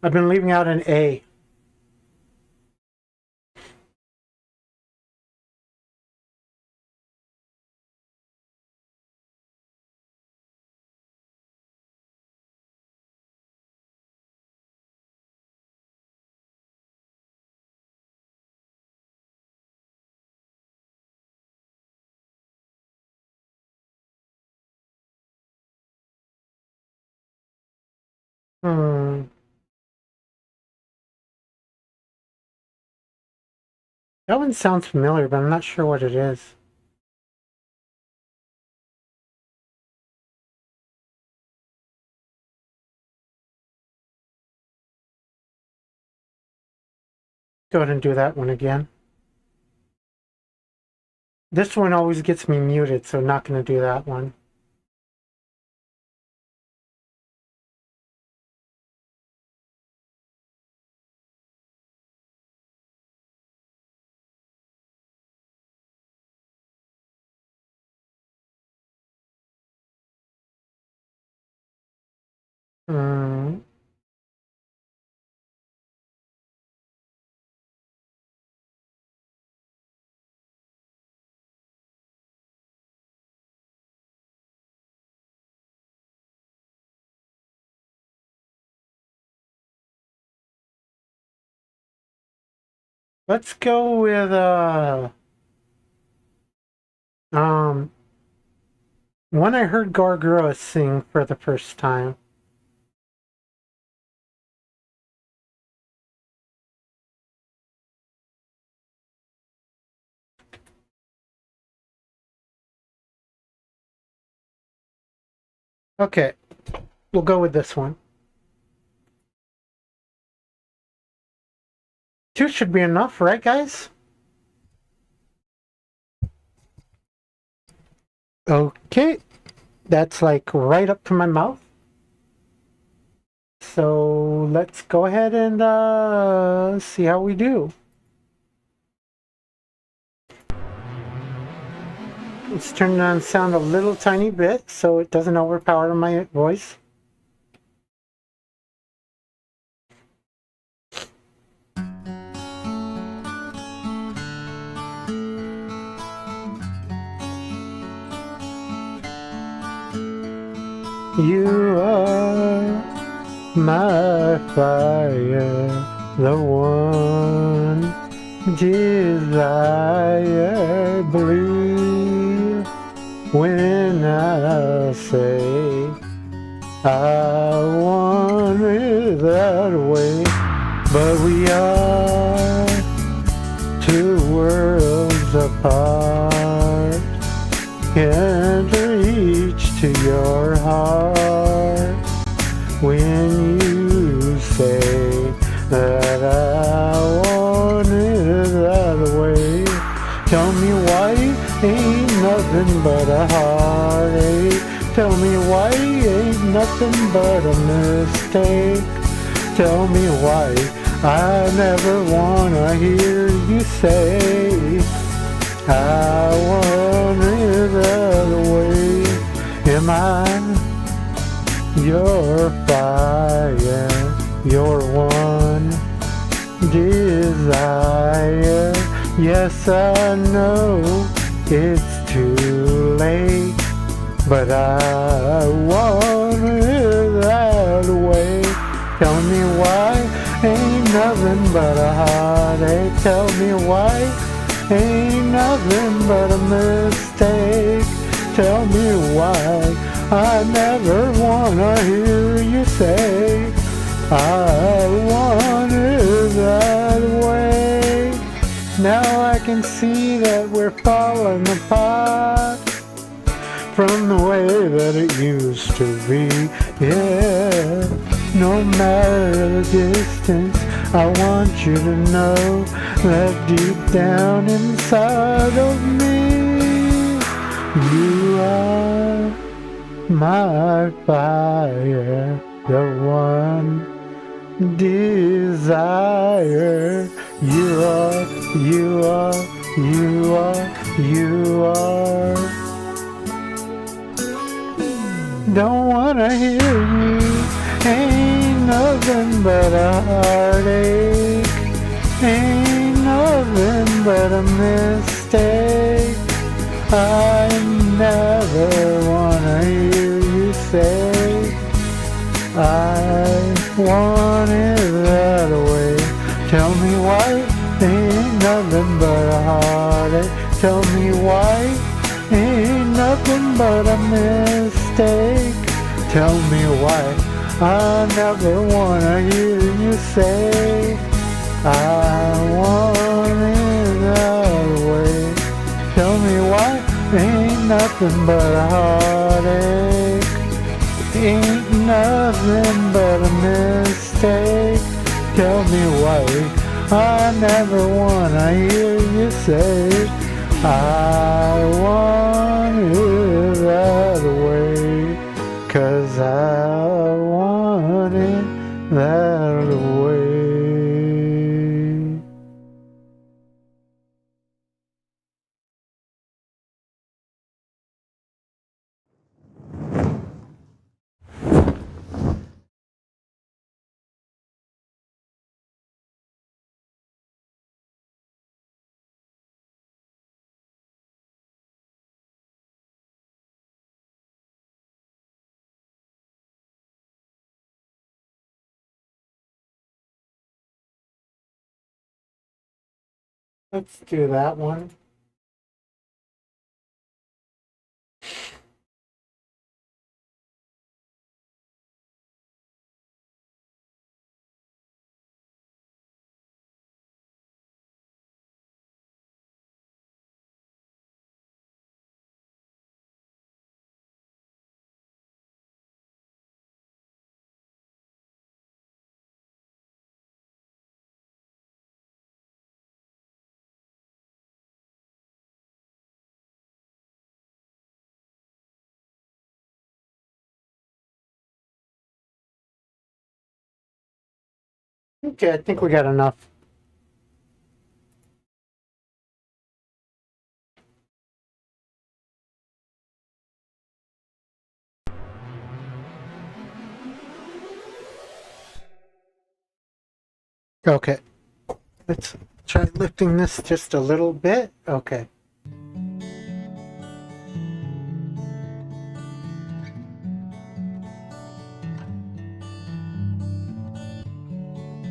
I've been leaving out an A. Hmm. That one sounds familiar, but I'm not sure what it is. Go ahead and do that one again. This one always gets me muted, so not going to do that one. Hmm. Let's go with um one I heard Gargura sing for the first time. Okay, we'll go with this one. 2 should be enough, right, guys? Okay. That's like right up to my mouth. So let's go ahead and see how we do. Let's turn down sound a little tiny bit so it doesn't overpower my voice. You are my fire, the one desire. Believe when I say I want it that way. But we are 2 worlds apart. Can't reach to your heart when you say that I want it that way. Tell me why ain't nothing but a heartache. Tell me why ain't nothing but a mistake. Tell me why I never wanna hear you say I want it that way. Am I your fire, your one desire? Yes, I know it's too late, but I want it that way. Tell me why ain't nothing but a heartache. Tell me why ain't nothing but a mistake. Tell me why I never wanna hear you say I want it that way. Now I can see that we're falling apart from the way that it used to be. Yeah, no matter the distance, I want you to know that deep down inside of me, you are my fire, the one desire. You are, you are, you are, you are. Don't wanna hear you, ain't nothing but a heartache. Ain't nothing but a mistake. I never wanna hear you say I want it that way. Tell me why ain't nothing but a heartache. Tell me why ain't nothing but a mistake. Tell me why I never wanna hear you say I want it that way. Tell me why ain't nothing but a heartache. Ain't nothing but a mistake. Tell me why I never wanna hear you say I want it that way. 'Cause I want it that way. Let's do that one. Okay, I think we got enough. Okay. Let's try lifting this just a little bit. Okay.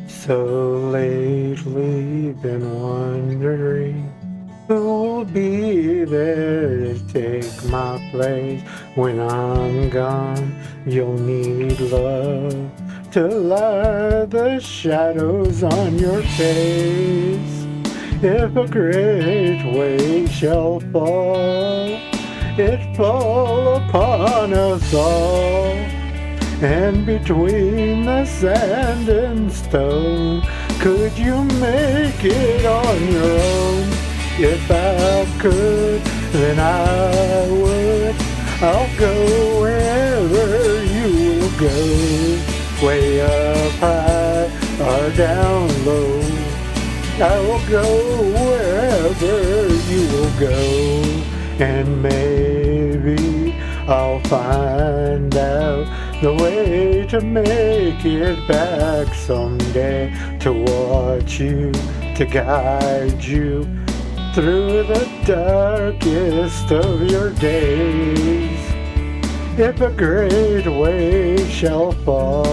So lately been wondering who will be there to take my place when I'm gone. You'll need love to light the shadows on your face. If a great wave shall fall, it fall upon us all. And between the sand and stone, could you make it on your own? If I could, then I would. I'll go wherever you will go, way up high or down low. I will go wherever you will go, and maybe I'll find out the way to make it back someday, to watch you, to guide you through the darkest of your days. If a great wave shall fall,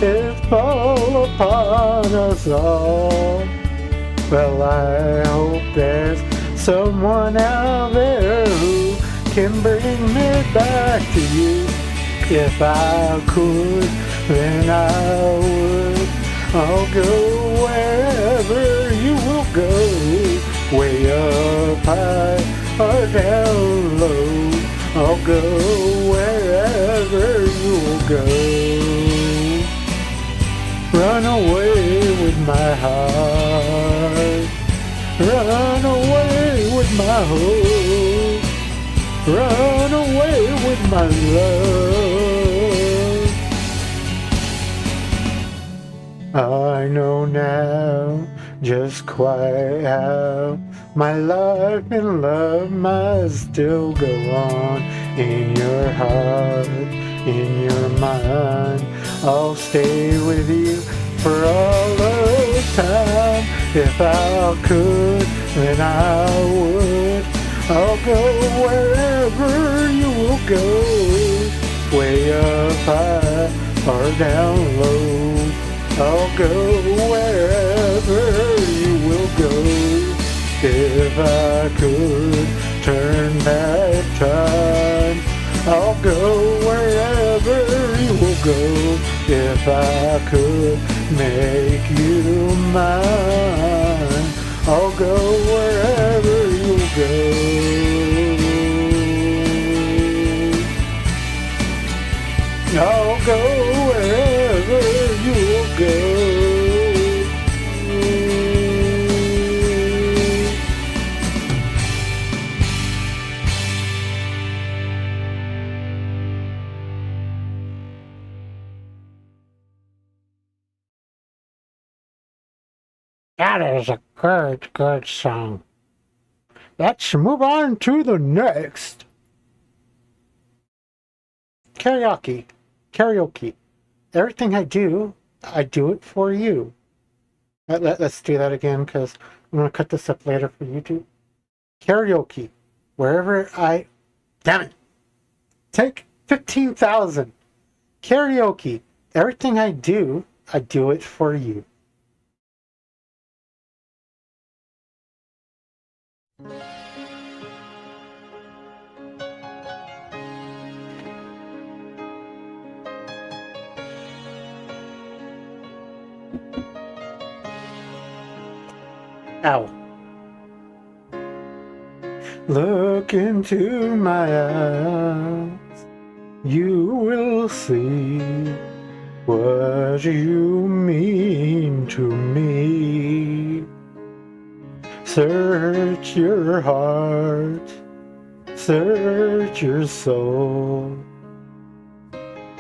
it fall upon us all. Well, I hope there's someone out there who can bring me back to you. If I could, then I would. I'll go wherever you will go, way up high or down low. I'll go wherever you will go. Run away with my heart, run away with my hope, run away with my love. I know now just quite how my life and love must still go on. In your heart, in your mind, I'll stay with you for all of time. If I could, then I would. I'll go wherever you will go, way up high or down low. I'll go wherever you will go. If I could turn back time, I'll go wherever you will go. If I could make you mine, I'll go wherever you'll go. I'll go wherever you'll go. That is a good song. Let's move on to the next. Karaoke. Karaoke. Everything I do it for you. Let's do that again because I'm going to cut this up later for YouTube. Karaoke. Damn it. Take 15,000. Karaoke. Everything I do it for you. Ow. Look into my eyes, you will see what you mean to me. Search your heart, search your soul.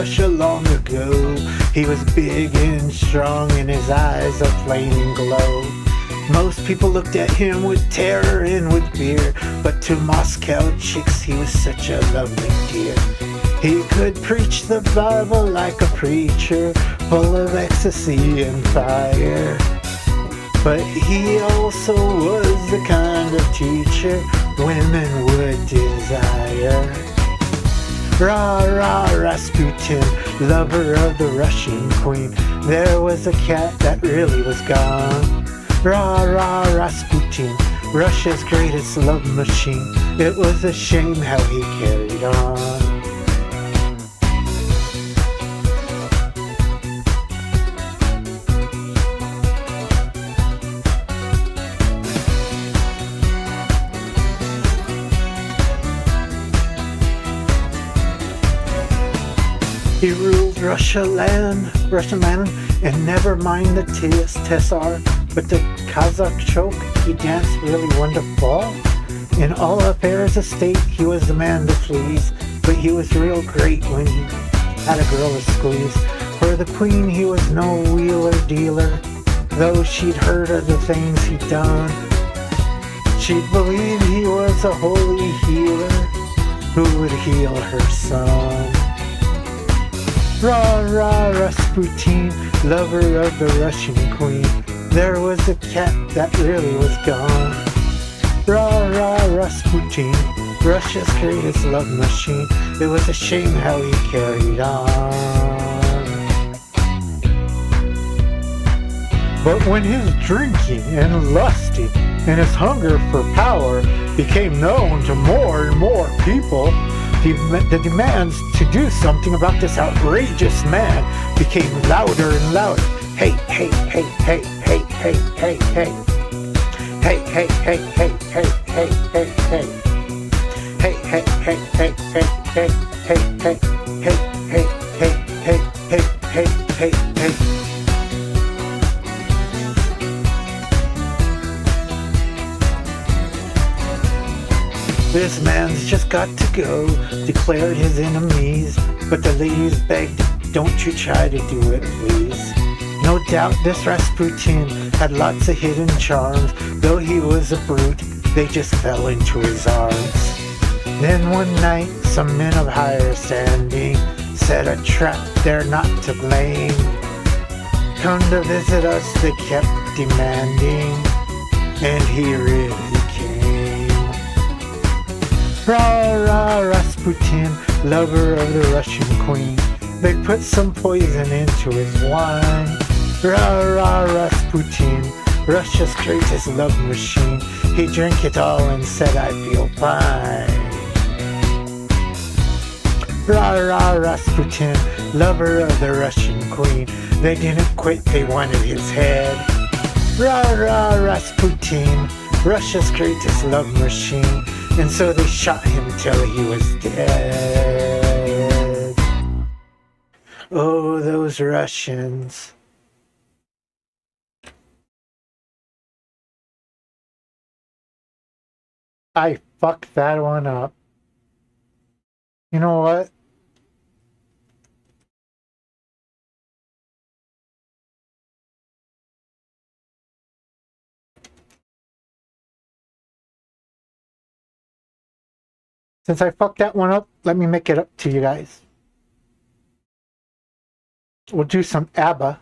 Russia long ago. He was big and strong and his eyes a flaming glow. Most people looked at him with terror and with fear, but to Moscow chicks he was such a lovely dear. He could preach the Bible like a preacher, full of ecstasy and fire. But he also was the kind of teacher women would desire. Rah, rah, Rasputin, lover of the Russian queen. There was a cat that really was gone. Rah, rah, Rasputin, Russia's greatest love machine. It was a shame how he carried on. He ruled Russian land, and never mind the Tsar, but the Kazakh choke, he danced really wonderful. In all affairs of state, he was the man to please, but he was real great when he had a girl to squeeze. For the queen, he was no wheeler dealer, though she'd heard of the things he'd done. She'd believe he was a holy healer who would heal her son. Rah, rah, Rasputin, lover of the Russian queen. There was a cat that really was gone. Rah, rah, Rasputin, Russia's greatest love machine. It was a shame how he carried on. But when his drinking and lusting and his hunger for power became known to more and more people, the demands to do something about this outrageous man became louder and louder. Hey, hey, hey, hey, hey, hey, hey, hey. Hey, hey, hey, hey, hey, hey, hey, hey. Hey, hey, hey, hey, hey, hey, hey, hey, hey, hey, hey, hey, hey, hey, hey. This man's just got to go, declared his enemies, but the ladies begged, don't you try to do it, please. No doubt this Rasputin had lots of hidden charms, though he was a brute, they just fell into his arms. Then one night, some men of higher standing set a trap, they're not to blame. Come to visit us, they kept demanding, and he really came. Rah, rah, Rasputin, lover of the Russian queen. They put some poison into his wine. Rah, rah, Rasputin, Russia's greatest love machine. He drank it all and said, I feel fine. Rah, rah, Rasputin, lover of the Russian queen. They didn't quit, they wanted his head. Rah, rah, Rasputin, Russia's greatest love machine. And so they shot him till he was dead. Oh, those Russians. I fucked that one up. You know what? Since I fucked that one up, let me make it up to you guys. We'll do some ABBA.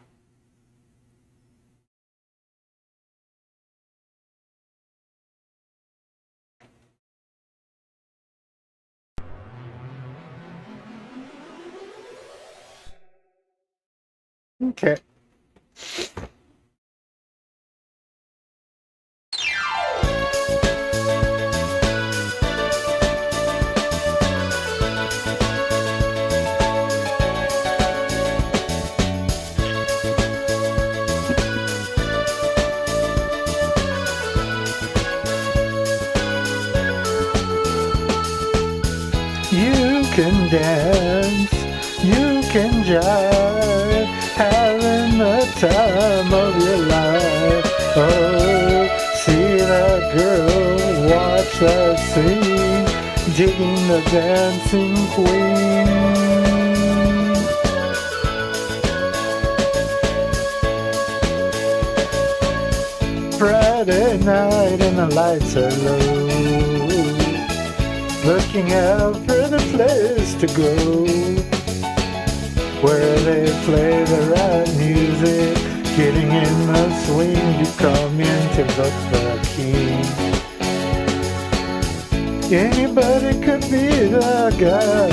Okay. You can dance, you can jive, having the time of your life. Oh, see that girl, watch her sing, digging the dancing queen. Friday night and the lights are low, looking out for the place to go, where they play the right music, getting in the swing. You come in to look the king. Anybody could be the guy.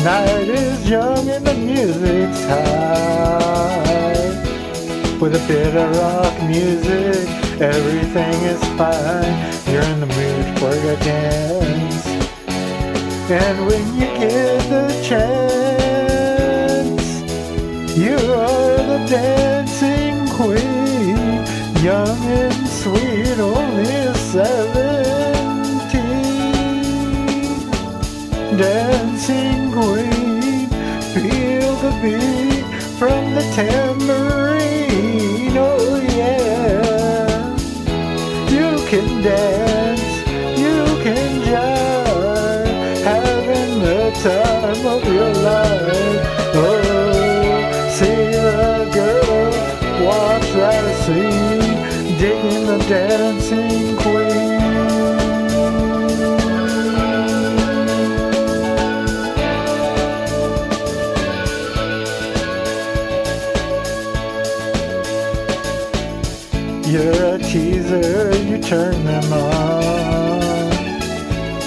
Night is young and the music's high. With a bit of rock music, everything is fine. You're in the mood for a dance. And when you get the chance, you are the dancing queen. Young and sweet, only 17. Dancing queen, feel the beat from the tambourine. Oh yeah, you can dance, you can jive, having the time of your life. Oh, see the girl, watch that scene, digging the dancing queen. You're a teaser, you turn them on,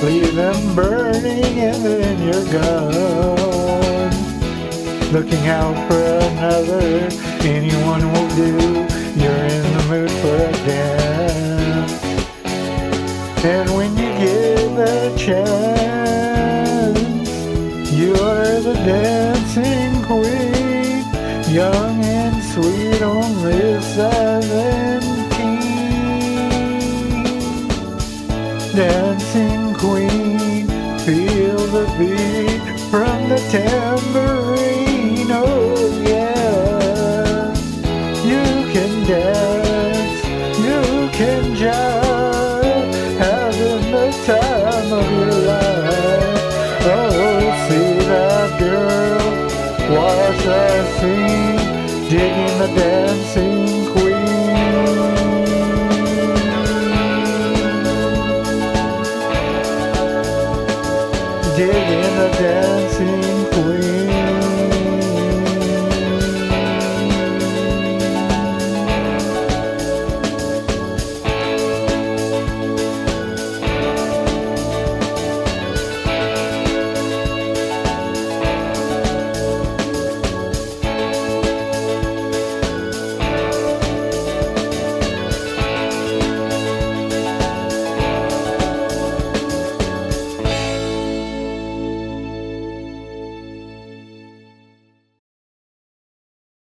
leave them burning and then you're gone. Looking out for another, anyone will do. You're in the mood for a dance. And when you get the chance, you're the dancing queen. Young and sweet, only 17. Dancing queen, feel the beat from the tambourine. Oh yeah, you can dance, you can jive, having the time of your life. Oh, see that girl, watch that scene, digging the dancing queen. Digging the dancing queen.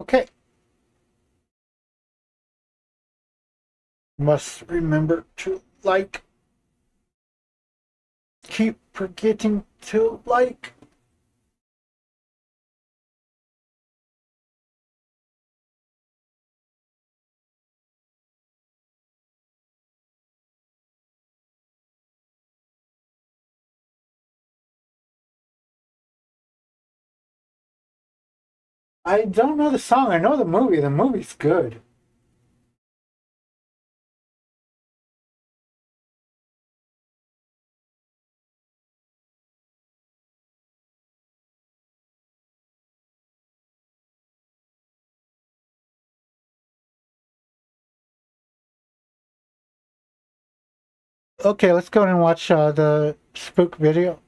Okay. Must remember to like. Keep forgetting to like. I don't know the song. I know the movie. The movie's good. Okay, let's go and watch the spook video.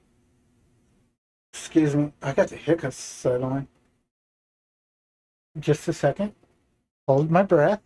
Excuse me. I got the hiccups suddenly. Just a second. Hold my breath.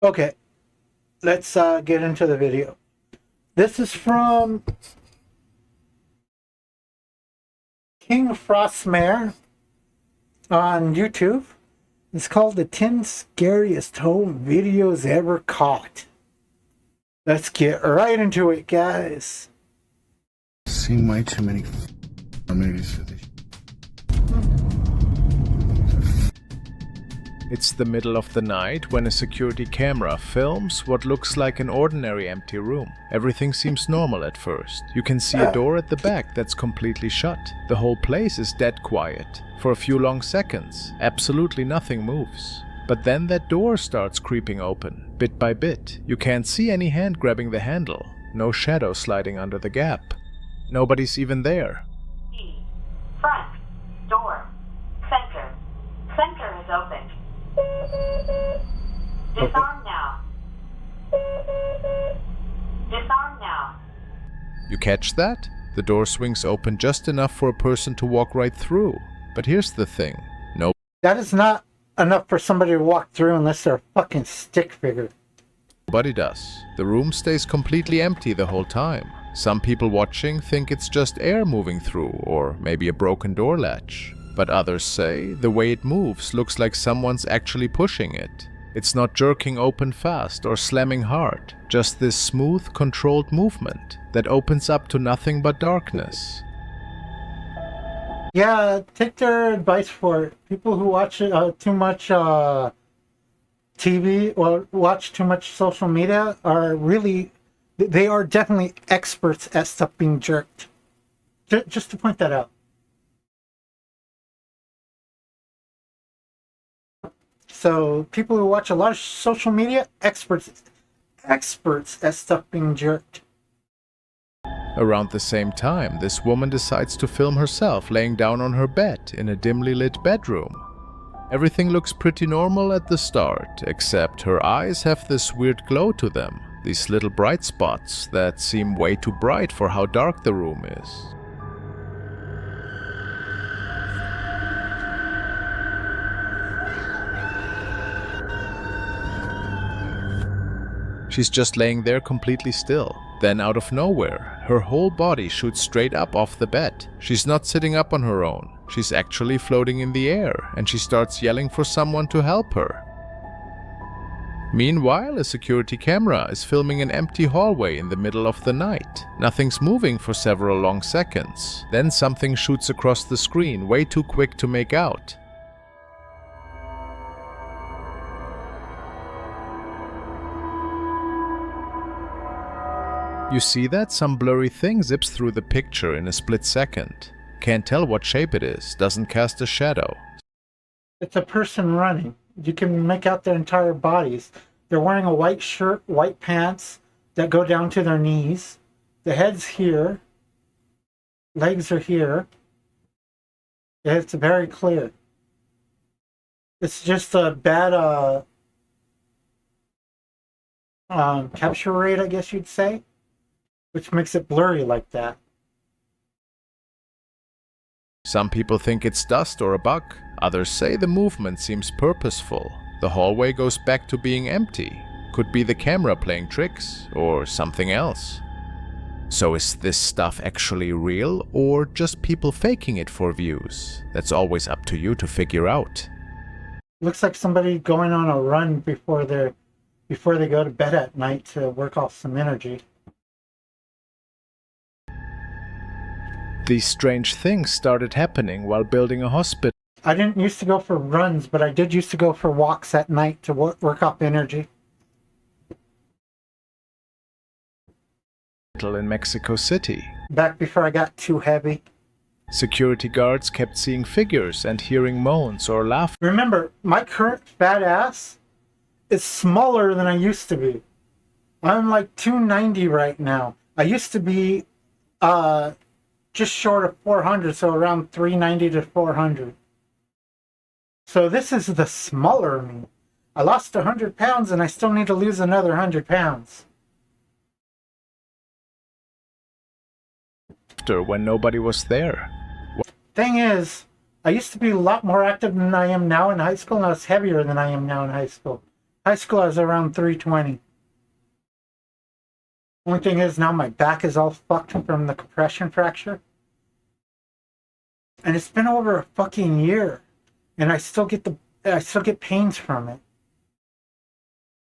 Okay, let's get into the video. This is from King Frostmare on YouTube. It's called the 10 Scariest Home Videos Ever Caught. Let's get right into it, guys. Seen way too many movies for this. It's the middle of the night when a security camera films what looks like an ordinary empty room. Everything seems normal at first. You can see a door at the back that's completely shut. The whole place is dead quiet. For a few long seconds, absolutely nothing moves. But then that door starts creeping open, bit by bit. You can't see any hand grabbing the handle. No shadow sliding under the gap. Nobody's even there. Front. Door. Center. Center is open. Disarm now. Disarm now. You catch that? The door swings open just enough for a person to walk right through. But here's the thing. That is not enough for somebody to walk through unless they're a fucking stick figure. Nobody does. The room stays completely empty the whole time. Some people watching think it's just air moving through, or maybe a broken door latch. But others say the way it moves looks like someone's actually pushing it. It's not jerking open fast or slamming hard, just this smooth, controlled movement that opens up to nothing but darkness. Yeah, take their advice for it. People who watch too much TV or watch too much social media are really, they are definitely experts at stuff being jerked. Just to point that out. So people who watch a lot of social media, experts at stuff being jerked. Around the same time, this woman decides to film herself laying down on her bed in a dimly lit bedroom. Everything looks pretty normal at the start, except her eyes have this weird glow to them, these little bright spots that seem way too bright for how dark the room is. She's just laying there completely still. Then out of nowhere, her whole body shoots straight up off the bed. She's not sitting up on her own. She's actually floating in the air, and she starts yelling for someone to help her. Meanwhile, a security camera is filming an empty hallway in the middle of the night. Nothing's moving for several long seconds. Then something shoots across the screen way too quick to make out. You see that? Some blurry thing zips through the picture in a split second. Can't tell what shape it is, doesn't cast a shadow. It's a person running. You can make out their entire bodies. They're wearing a white shirt, white pants that go down to their knees. The head's here. Legs are here. It's very clear. It's just a bad capture rate, I guess you'd say, which makes it blurry like that. Some people think it's dust or a bug. Others say the movement seems purposeful. The hallway goes back to being empty. Could be the camera playing tricks, or something else. So is this stuff actually real, or just people faking it for views? That's always up to you to figure out. Looks like somebody going on a run before they go to bed at night to work off some energy. These strange things started happening while building a hospital. I didn't used to go for runs, but I did used to go for walks at night to work up energy. In Mexico City. Back before I got too heavy. Security guards kept seeing figures and hearing moans or laughter. Remember, my current fat ass is smaller than I used to be. I'm like 290 right now. I used to be just short of 400, so around 390 to 400. So this is the smaller me. I lost 100 pounds and I still need to lose another 100 pounds. When nobody was there. Thing is, I used to be a lot more active than I am now in high school, and I was heavier than I am now in high school. High school I was around 320. Only thing is now my back is all fucked from the compression fracture. And it's been over a fucking year. And I still get pains from it.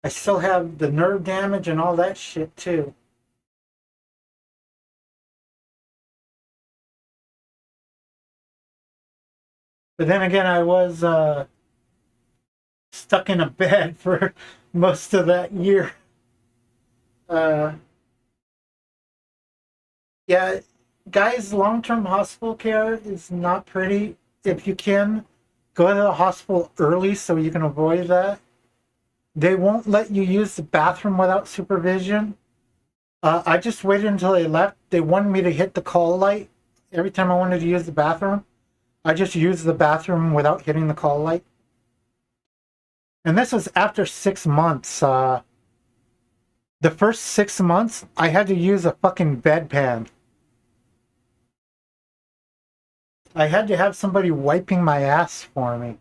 I still have the nerve damage and all that shit too. But then again, I was stuck in a bed for most of that year. Yeah, guys, long-term hospital care is not pretty. If you can, go to the hospital early so you can avoid that. They won't let you use the bathroom without supervision. I just waited until they left. They wanted me to hit the call light every time I wanted to use the bathroom. I just used the bathroom without hitting the call light. And this was after 6 months. The first 6 months, I had to use a fucking bedpan. I had to have somebody wiping my ass for me.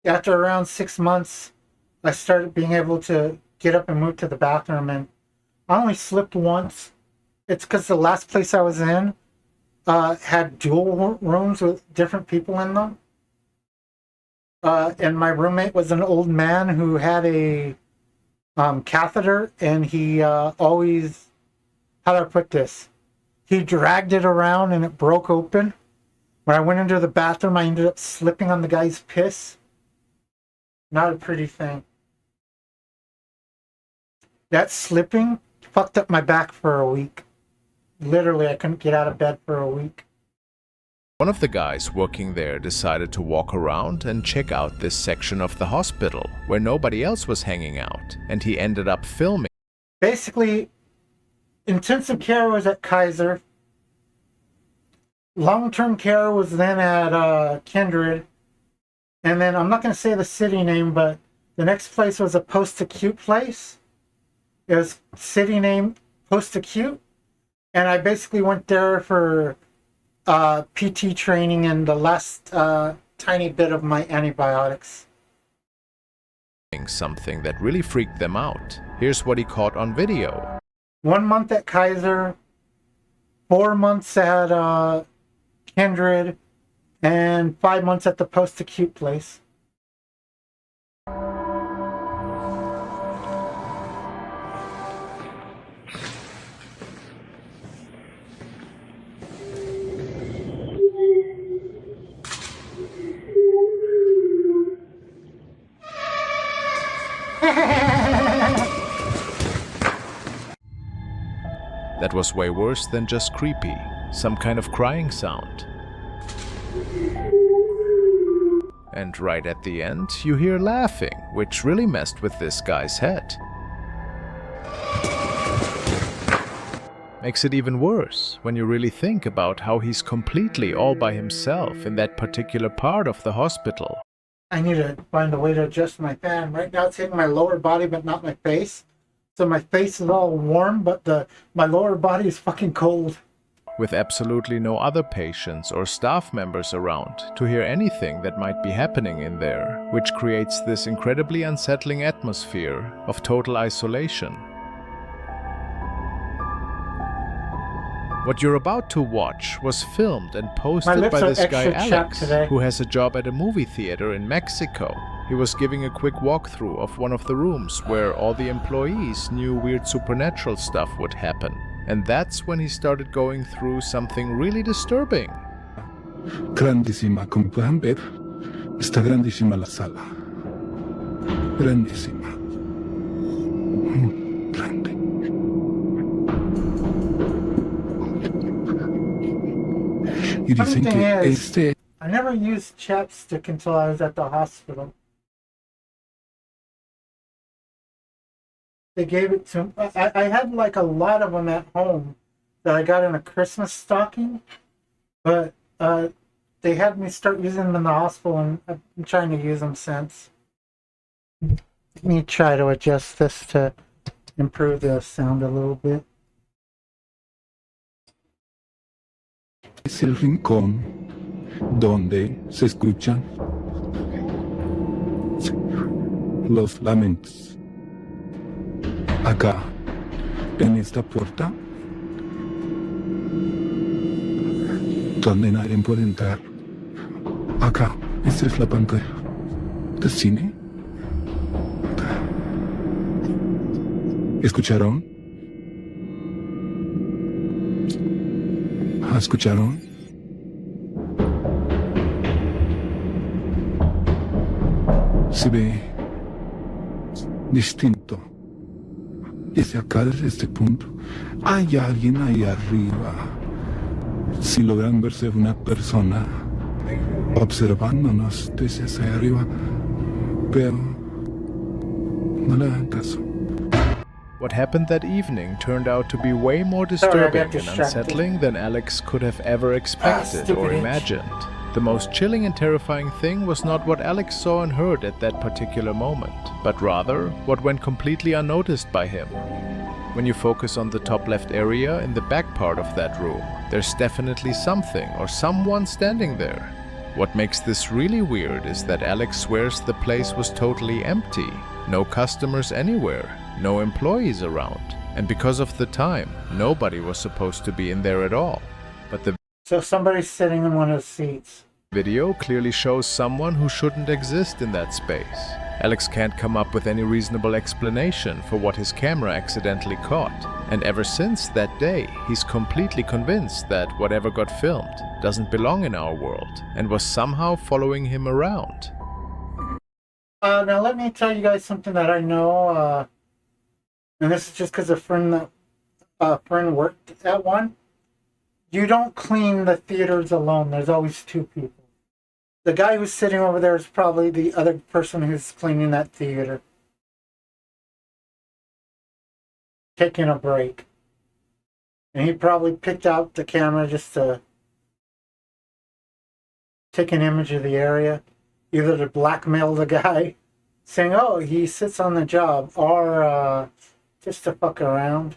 After around 6 months, I started being able to get up and move to the bathroom, and I only slipped once. It's because the last place I was in had dual rooms with different people in them. And my roommate was an old man who had a catheter, and he always, how do I put this? He dragged it around and it broke open. When I went into the bathroom, I ended up slipping on the guy's piss. Not a pretty thing. That slipping fucked up my back for a week. Literally, I couldn't get out of bed for a week. One of the guys working there decided to walk around and check out this section of the hospital where nobody else was hanging out, and he ended up filming. Basically, intensive care was at Kaiser. Long-term care was then at Kindred. And then, I'm not going to say the city name, but the next place was a post-acute place. It was city name post-acute. And I basically went there for PT training and the last tiny bit of my antibiotics. Something that really freaked them out. Here's what he caught on video. 1 month at Kaiser, 4 months at Kindred, and 5 months at the post-acute place. That was way worse than just creepy. Some kind of crying sound. And right at the end, you hear laughing, which really messed with this guy's head. Makes it even worse when you really think about how he's completely all by himself in that particular part of the hospital. I need to find a way to adjust my fan. Right now it's hitting my lower body but not my face. So my face is all warm, but my lower body is fucking cold. With absolutely no other patients or staff members around to hear anything that might be happening in there, which creates this incredibly unsettling atmosphere of total isolation. What you're about to watch was filmed and posted by this guy Alex, who has a job at a movie theater in Mexico. He was giving a quick walkthrough of one of the rooms where all the employees knew weird supernatural stuff would happen. And that's when he started going through something really disturbing. Grandísima, como pueden ver, está grandísima la sala. Grandísima. Grande. Y dicen que este... I never used chapstick until I was at the hospital. They gave it to me. I had like a lot of them at home that I got in a Christmas stocking, but they had me start using them in the hospital, and I've been trying to use them since. Let me try to adjust this to improve the sound a little bit. Es el rincón donde se escuchan los lamentos. Acá, en esta puerta, donde nadie puede entrar. Acá, esta es la pantalla de cine. ¿Escucharon? ¿Escucharon? Se ve distinto. Desde acá, desde este punto, hay alguien ahí arriba. Si logran verse una persona observándonos desde hacia arriba, pero no le hagan caso. What happened that evening turned out to be way more disturbing and unsettling than Alex could have ever expected or imagined. The most chilling and terrifying thing was not what Alex saw and heard at that particular moment, but rather what went completely unnoticed by him. When you focus on the top left area in the back part of that room, there's definitely something or someone standing there. What makes this really weird is that Alex swears the place was totally empty, no customers anywhere, no employees around, and because of the time, nobody was supposed to be in there at all. But the So somebody's sitting in one of the seats. video clearly shows someone who shouldn't exist in that space. Alex can't come up with any reasonable explanation for what his camera accidentally caught, and ever since that day, he's completely convinced that whatever got filmed doesn't belong in our world and was somehow following him around. Now let me tell you guys something that I know, and this is just because a friend worked at one. You don't clean the theaters alone. There's always two people. The guy who's sitting over there is probably the other person who's cleaning that theater. Taking a break. And he probably picked out the camera just to take an image of the area. Either to blackmail the guy, saying, oh, he sits on the job, or just to fuck around.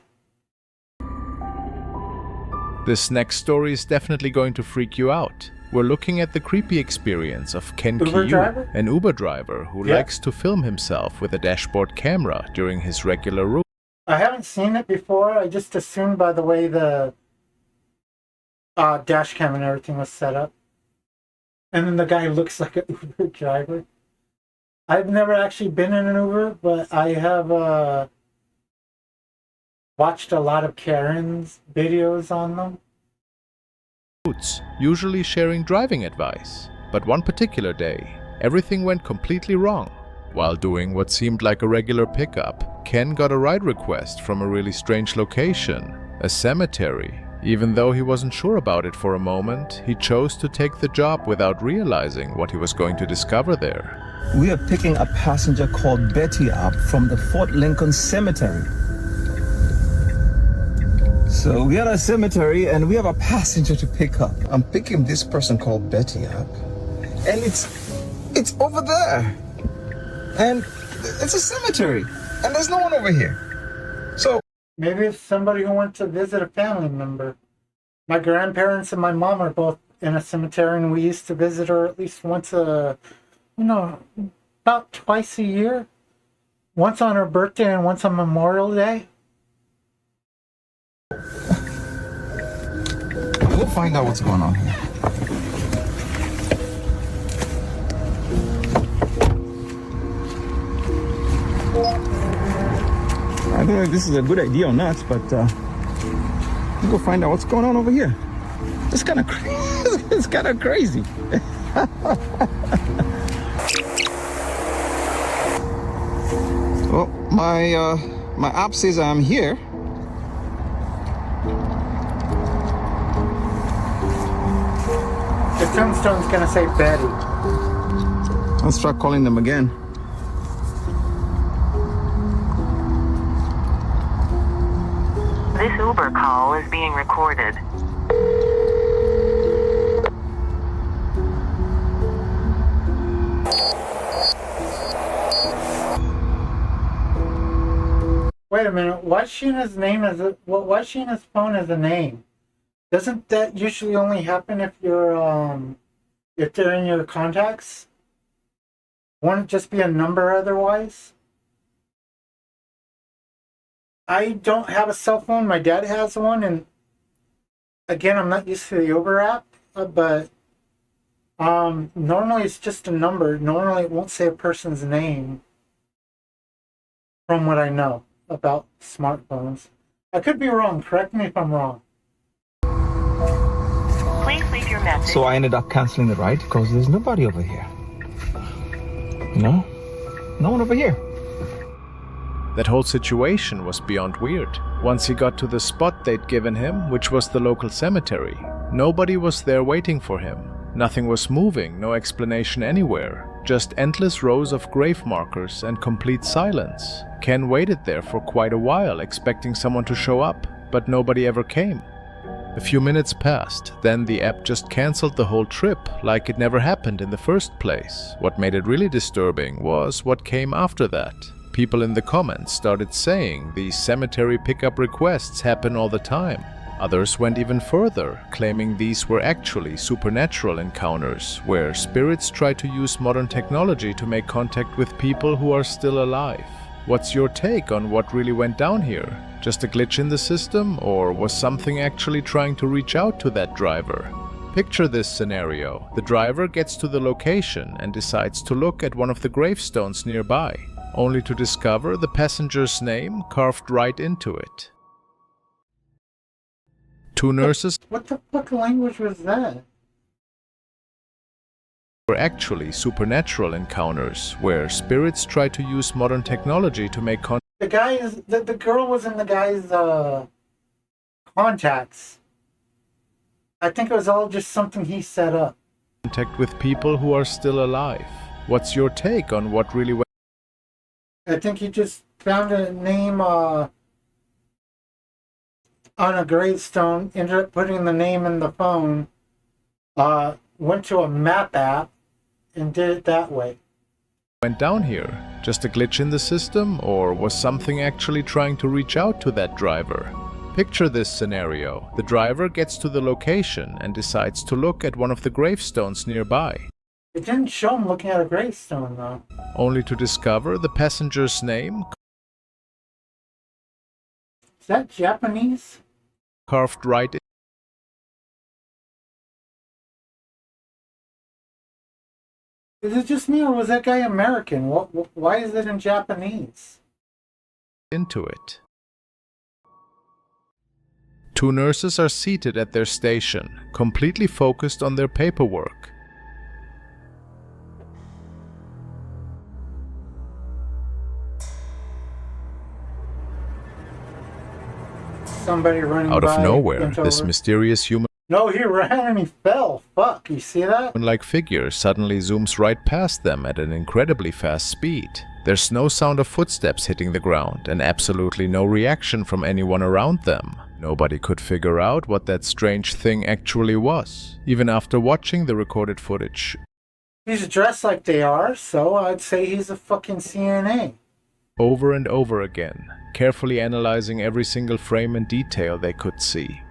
This next story is definitely going to freak you out. We're looking at the creepy experience of Ken Kyu, an Uber driver who likes to film himself with a dashboard camera during his regular route. I haven't seen it before. I just assumed by the way the dash cam and everything was set up. And then the guy looks like an Uber driver. I've never actually been in an Uber, but I have watched a lot of Karen's videos on them. Usually sharing driving advice, but one particular day, everything went completely wrong. While doing what seemed like a regular pickup, Ken got a ride request from a really strange location, a cemetery. Even though he wasn't sure about it for a moment, he chose to take the job without realizing what he was going to discover there. We are picking a passenger called Betty up from the Fort Lincoln Cemetery. So we are at a cemetery and we have a passenger to pick up. I'm picking this person called Betty up, and it's over there, and it's a cemetery, and there's no one over here. So maybe it's somebody who went to visit a family member. My grandparents and my mom are both in a cemetery, and we used to visit her at least once about twice a year. Once on her birthday and once on Memorial Day. we'll find out what's going on here. I don't know if this is a good idea or not, but we'll go find out what's going on over here. It's kind of crazy. It's kind of crazy. Well, my app says I'm here. The tombstone's gonna say Betty. Let's try calling them again. This Uber call is being recorded. Wait a minute. Why is she in his name as a? Why is she in his phone as a name? Doesn't that usually only happen if you're if they're in your contacts? Wouldn't it just be a number otherwise? I don't have a cell phone. My dad has one, and again, I'm not used to the Uber app, but normally it's just a number. Normally it won't say a person's name, from what I know about smartphones. I could be wrong. Correct me if I'm wrong. Please leave your message. So I ended up canceling the ride because there's nobody over here. No? No one over here. That whole situation was beyond weird. Once he got to the spot they'd given him, which was the local cemetery, nobody was there waiting for him. Nothing was moving, no explanation anywhere. Just endless rows of grave markers and complete silence. Ken waited there for quite a while, expecting someone to show up, but nobody ever came. A few minutes passed, then the app just cancelled the whole trip, like it never happened in the first place. What made it really disturbing was what came after that. People in the comments started saying these cemetery pickup requests happen all the time. Others went even further, claiming these were actually supernatural encounters, where spirits try to use modern technology to make contact with people who are still alive. What's your take on what really went down here? Just a glitch in the system, or was something actually trying to reach out to that driver? Picture this scenario. The driver gets to the location and decides to look at one of the gravestones nearby, only to discover the passenger's name carved right into it. Two nurses What the fuck language was that? were actually supernatural encounters, where spirits try to use modern technology to make contact. The girl was in the guy's contacts. I think it was all just something he set up. Contact with people who are still alive. What's your take on what really went? I think he just found a name on a gravestone, ended up putting the name in the phone, went to a map app, and did it that way. Went down here? Just a glitch in the system, or was something actually trying to reach out to that driver? Picture this scenario. The driver gets to the location and decides to look at one of the gravestones nearby, It didn't show him looking at a gravestone, though. only to discover the passenger's name Is that Japanese? carved right Is it just me, or was that guy American? Why is it in Japanese? into it. Two nurses are seated at their station, completely focused on their paperwork. Somebody running Out of by, nowhere, bent this over. mysterious human No, he ran and he fell. Fuck, you see that? like figure suddenly zooms right past them at an incredibly fast speed. There's no sound of footsteps hitting the ground and absolutely no reaction from anyone around them. Nobody could figure out what that strange thing actually was, even after watching the recorded footage He's dressed like they are, so I'd say he's a fucking CNA. over and over again, carefully analyzing every single frame and detail they could see.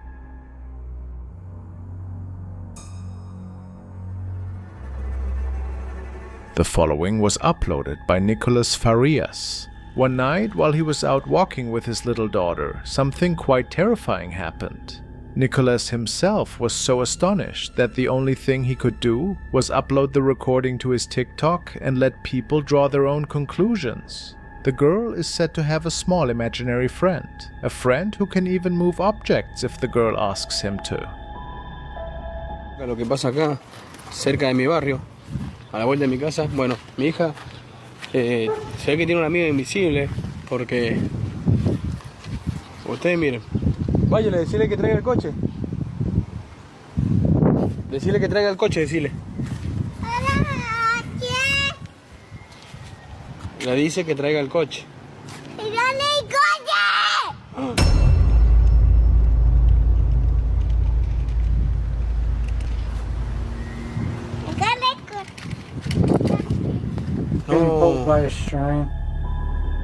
The following was uploaded by Nicholas Farias. One night, while he was out walking with his little daughter, something quite terrifying happened. Nicholas himself was so astonished that the only thing he could do was upload the recording to his TikTok and let people draw their own conclusions. The girl is said to have a small imaginary friend, a friend who can even move objects if the girl asks him to. Lo que pasa acá, cerca de mi barrio, a la vuelta de mi casa, bueno, mi hija se ve que tiene una amiga invisible porque ustedes miren, váyale, decirle que traiga el coche. Decirle que traiga el coche, decirle. Le dice que traiga el coche.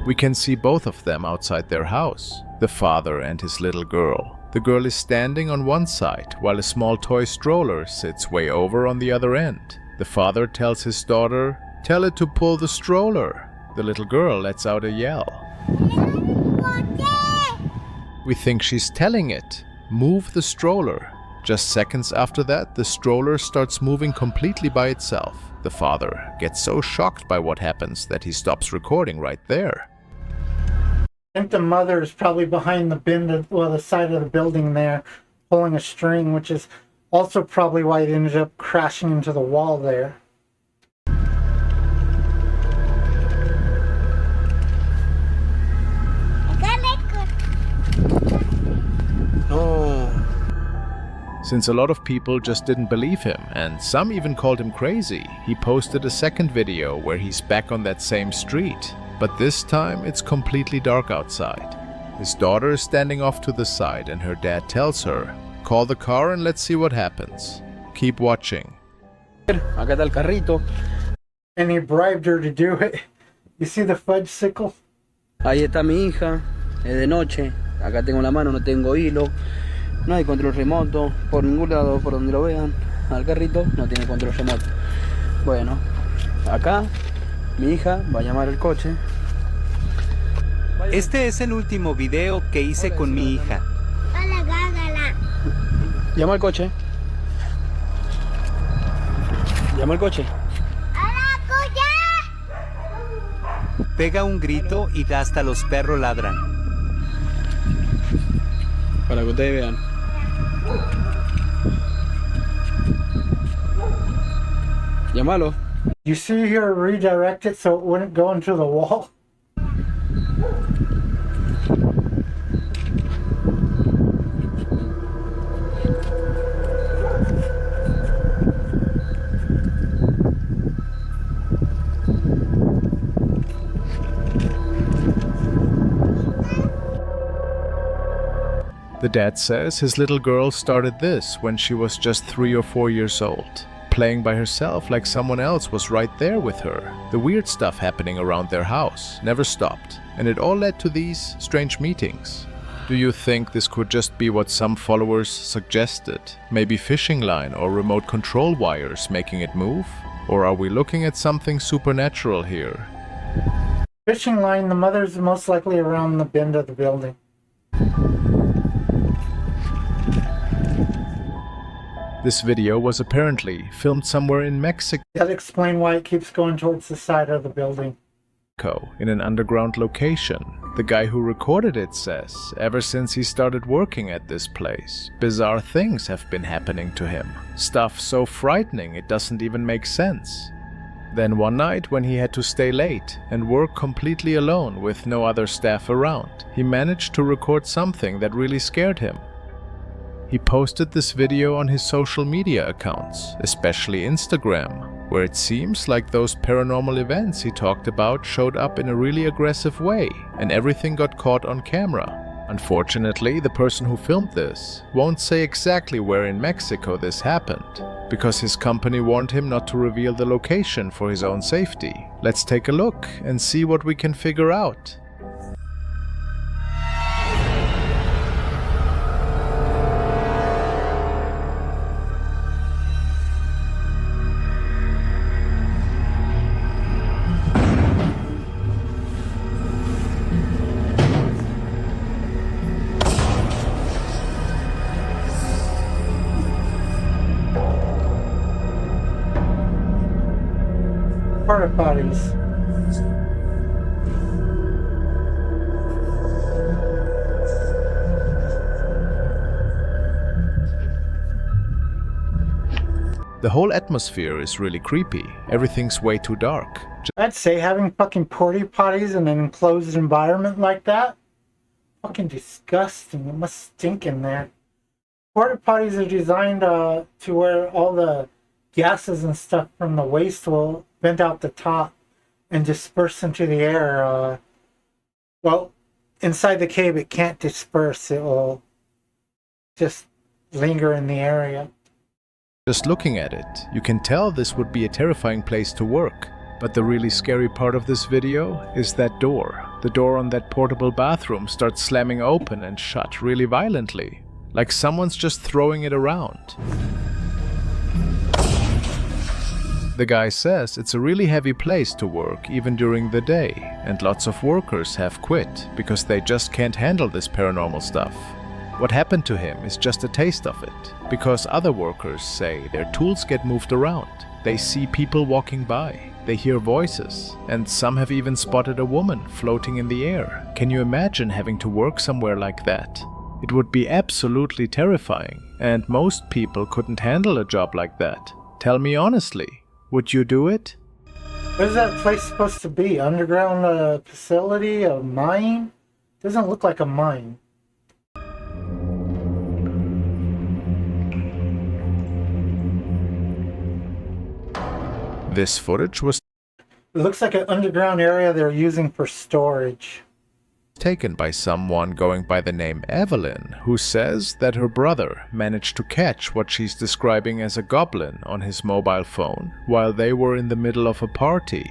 We can see both of them outside their house, the father and his little girl. The girl is standing on one side, while a small toy stroller sits way over on the other end. The father tells his daughter, Tell it to pull the stroller. The little girl lets out a yell. We think she's telling it, move the stroller. Just seconds after that, the stroller starts moving completely by itself. The father gets so shocked by what happens that he stops recording right there. I think the mother is probably behind the the side of the building there, pulling a string, which is also probably why it ended up crashing into the wall there. Since a lot of people just didn't believe him, and some even called him crazy, he posted a second video where he's back on that same street. But this time it's completely dark outside. His daughter is standing off to the side and her dad tells her, call the car and let's see what happens. Keep watching. Acá está el carrito. And he bribed her to do it. You see the fudge sickle? Ahí está mi hija. Es de noche. Acá tengo la mano, no tengo hilo. No hay control remoto. Por ningún lado, por donde lo vean. Al carrito no tiene control remoto. Bueno, acá mi hija va a llamar al coche. Este es el último video que hice con mi hija. Hola, gágala. Llama al coche. Llama al coche. Pega un grito y hasta los perros ladran. Para que ustedes vean. Llámalo. You see here redirect it so it wouldn't go into the wall? The dad says his little girl started this when she was just 3 or 4 years old, playing by herself like someone else was right there with her. The weird stuff happening around their house never stopped, and it all led to these strange meetings. Do you think this could just be what some followers suggested? Maybe fishing line or remote control wires making it move? Or are we looking at something supernatural here? Fishing line, the mother's most likely around the bend of the building. This video was apparently filmed somewhere in Mexico. That explains why it keeps going towards the side of the building. In an underground location. The guy who recorded it says, ever since he started working at this place, bizarre things have been happening to him. Stuff so frightening it doesn't even make sense. Then one night when he had to stay late and work completely alone with no other staff around, he managed to record something that really scared him. He posted this video on his social media accounts, especially Instagram, where it seems like those paranormal events he talked about showed up in a really aggressive way, and everything got caught on camera. Unfortunately, the person who filmed this won't say exactly where in Mexico this happened, because his company warned him not to reveal the location for his own safety. Let's take a look and see what we can figure out. Porta potties. The whole atmosphere is really creepy. Everything's way too dark. I'd say having fucking porta potties in an enclosed environment like that, fucking disgusting. It must stink in there. Porta potties are designed to where all the gases and stuff from the waste will vent out the top and disperse into the air. Well, inside the cave it can't disperse. It will just linger in the area. Just looking at it, you can tell this would be a terrifying place to work. But the really scary part of this video is that door. The door on that portable bathroom starts slamming open and shut really violently, like someone's just throwing it around. The guy says it's a really heavy place to work even during the day, and lots of workers have quit because they just can't handle this paranormal stuff. What happened to him is just a taste of it, because other workers say their tools get moved around. They see people walking by, they hear voices, and some have even spotted a woman floating in the air. Can you imagine having to work somewhere like that? It would be absolutely terrifying, and most people couldn't handle a job like that. Tell me honestly, would you do it? What is that place supposed to be? Underground facility? A mine? Doesn't look like a mine. This footage was It looks like an underground area they're using for storage. taken by someone going by the name Evelyn, who says that her brother managed to catch what she's describing as a goblin on his mobile phone while they were in the middle of a party.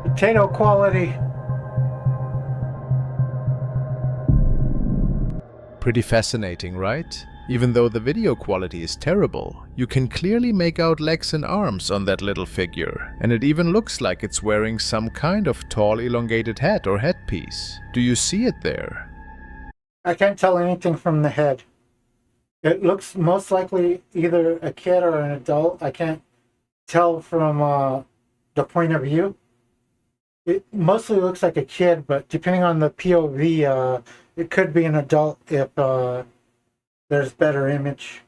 Potato quality. Pretty fascinating, right? Even though the video quality is terrible, you can clearly make out legs and arms on that little figure, and it even looks like it's wearing some kind of tall elongated hat or headpiece. Do you see it there? I can't tell anything from the head. It looks most likely either a kid or an adult. I can't tell from the point of view. It mostly looks like a kid, but depending on the POV, it could be an adult if there's better image.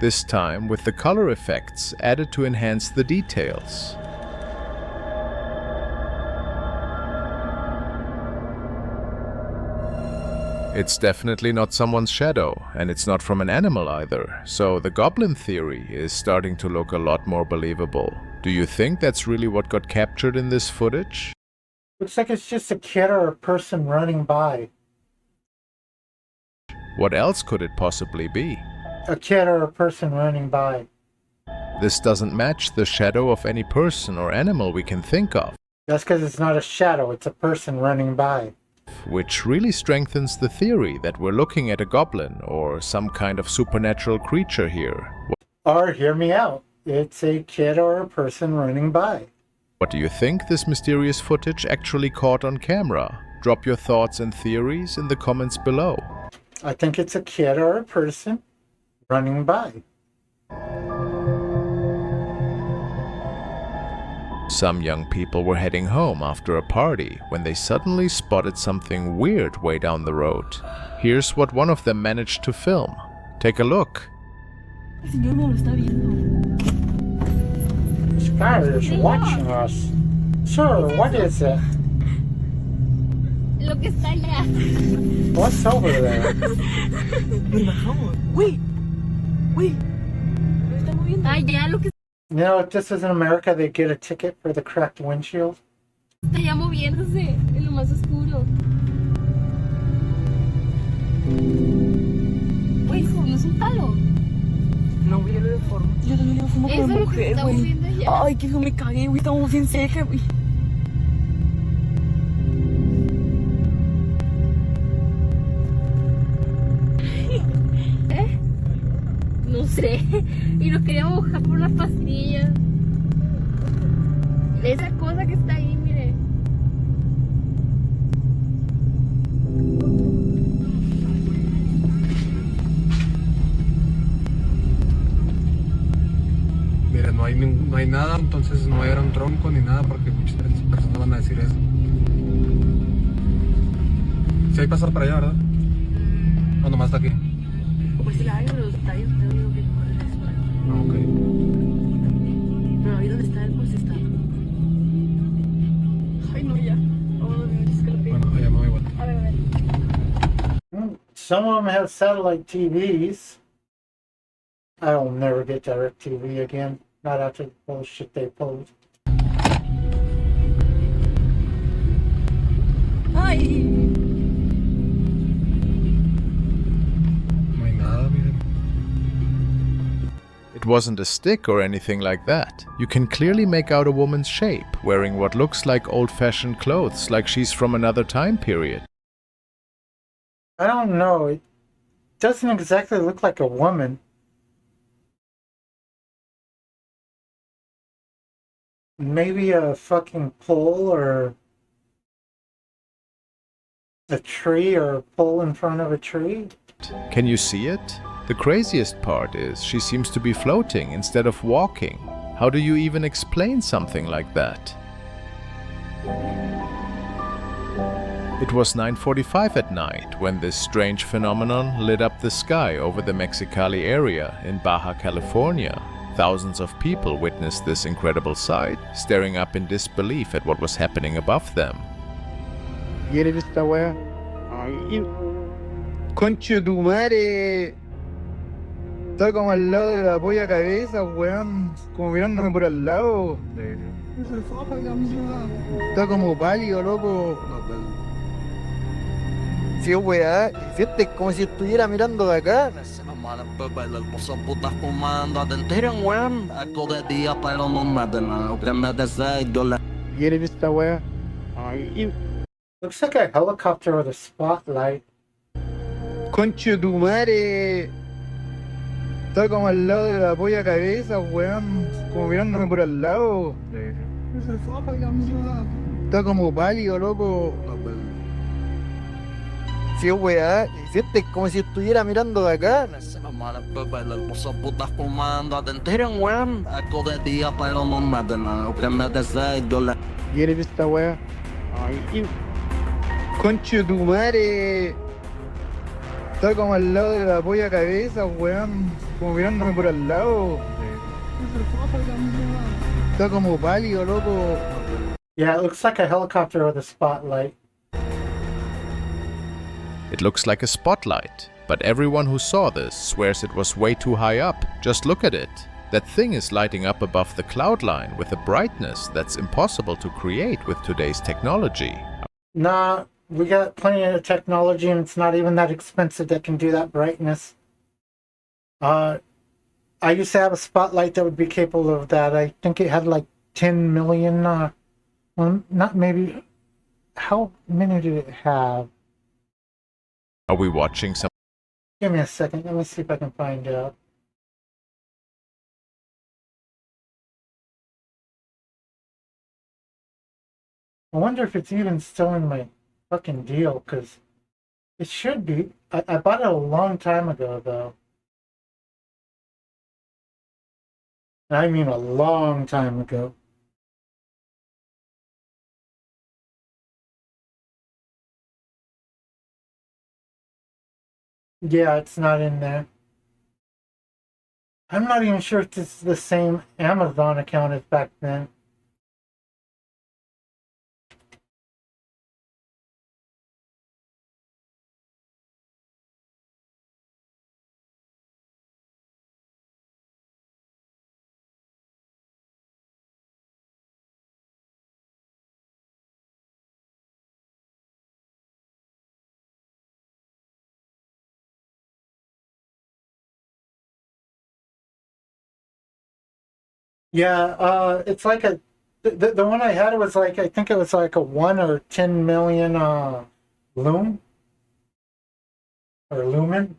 This time with the color effects added to enhance the details. It's definitely not someone's shadow, and it's not from an animal either, so the goblin theory is starting to look a lot more believable. Do you think that's really what got captured in this footage? Looks like it's just a kid or a person running by. What else could it possibly be? A kid or a person running by. This doesn't match the shadow of any person or animal we can think of. That's because it's not a shadow, it's a person running by. Which really strengthens the theory that we're looking at a goblin or some kind of supernatural creature here. Or hear me out. It's a kid or a person running by. What do you think this mysterious footage actually caught on camera? Drop your thoughts and theories in the comments below. I think it's a kid or a person running by. Some young people were heading home after a party when they suddenly spotted something weird way down the road. Here's what one of them managed to film. Take a look. This guy is watching us. Sir, what is it? Lo que está allá. What's over there? Wait. Allá lo que You know, if this was in America, they'd get a ticket for the cracked windshield. está allá moviéndose en lo más oscuro. Güey, no es un palo. No, güey, yo lo deformo. Yo también lo deformo Eso como es lo que mujer, estamos güey. viendo allá. Ay, que yo me cagué, güey. Estamos bien cerca, güey. No sé. Y nos queríamos bajar por las pastillas. Esa cosa que está ahí, mire. Mira, no hay nada, entonces no era un tronco ni nada porque muchas personas van a decir eso. Si hay pasar para allá, ¿verdad? O nomás está aquí. Pues sí la hay, pero está bien feo, digo que mejor en eso. Ah, ok. Pero ahí donde está él, pues está. Ay, no, ya. Vámonos, es que lo pido. Bueno, allá me voy igual. A ver. Some of them have satellite TVs. I'll never get DirecTV again. Not after the bullshit they pulled. Ay. No hay nada. It wasn't a stick or anything like that. You can clearly make out a woman's shape, wearing what looks like old-fashioned clothes, like she's from another time period. I don't know. It doesn't exactly look like a woman. Maybe a fucking pole or a tree or a pole in front of a tree. Can you see it? The craziest part is she seems to be floating instead of walking. How do you even explain something like that? It was 9:45 at night when this strange phenomenon lit up the sky over the Mexicali area in Baja California. Thousands of people witnessed this incredible sight, staring up in disbelief at what was happening above them. ¿Quieres esta wea? Ay, conche tu madre. Está como al lado de la polla cabeza, weón. Como mirándome por al lado. Está como pálido, loco. Sí, weá. Fíjate, como si estuviera mirando de acá. Putas fumando, te enteran, weón. Acto de día, pero no maten a $6. ¿Quieres esta wea? Ay, Looks like a helicopter with a spotlight. conche tu madre. Está como al lado de la polla cabeza, weón. Como mirándome por al lado. Está como pálido, loco. Sí, weá. Fíjate, como si estuviera mirando de acá. Putas fumando, te enteran, weón. Acto de día, pero no maten a $6. ¿Quieres esta wea? Ay, conche tu madre. Está como al lado de la polla cabeza, weón. Como mirándome por al lado. Está como pálido, loco. Yeah, it looks like a helicopter with a spotlight. It looks like a spotlight, but everyone who saw this swears it was way too high up. Just look at it. That thing is lighting up above the cloud line with a brightness that's impossible to create with today's technology. Nah, we got plenty of technology and it's not even that expensive that can do that brightness. I used to have a spotlight that would be capable of that. I think it had like 10 million, well, not maybe, how many did it have? Are we watching some? Give me a second, let me see if I can find out. I wonder if it's even still in my fucking deal, because it should be. I bought it a long time ago, though. I mean a long time ago. Yeah, it's not in there. I'm not even sure if this is the same Amazon account as back then. Yeah, it's like a the one I had was like, I think it was like a 1 or 10 million lumen or lumen.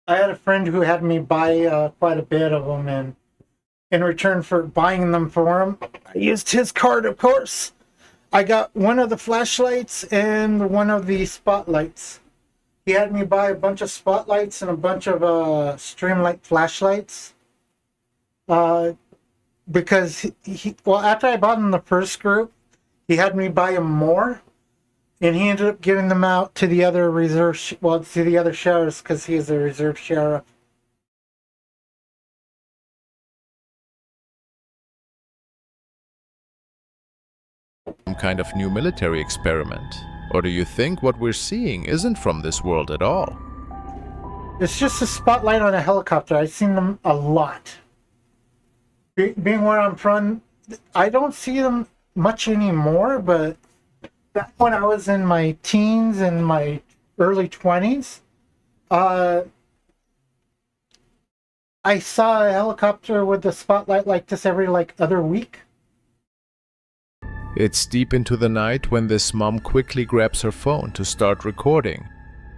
I had a friend who had me buy quite a bit of them, and in return for buying them for him, I used his card, of course. I got one of the flashlights and one of the spotlights. He had me buy a bunch of spotlights and a bunch of streamlight flashlights. Because well, after I bought him the first group, he had me buy him more, and he ended up giving them out to the other to the other sheriffs, because he is a reserve sheriff. Some kind of new military experiment? Or do you think what we're seeing isn't from this world at all? It's just a spotlight on a helicopter. I've seen them a lot. Being where I'm from, I don't see them much anymore, but back when I was in my teens and my early 20s, I saw a helicopter with the spotlight like this every other week. It's deep into the night when this mom quickly grabs her phone to start recording.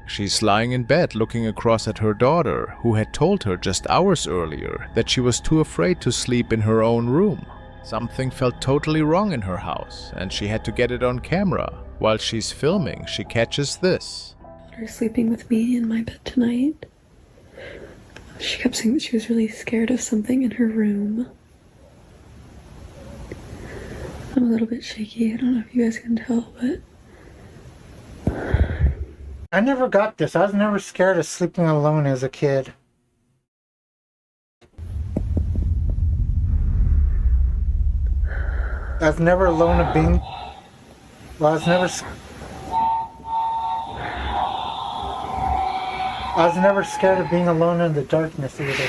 She's lying in bed looking across at her daughter, who had told her just hours earlier that she was too afraid to sleep in her own room. Something felt totally wrong in her house, and she had to get it on camera. While she's filming, she catches this. Her sleeping with me in my bed tonight. She kept saying that she was really scared of something in her room. I'm a little bit shaky. I don't know if you guys can tell, but I never got this. I was never scared of sleeping alone as a kid. I was never alone of being... Well, I was never scared of being alone in the darkness either.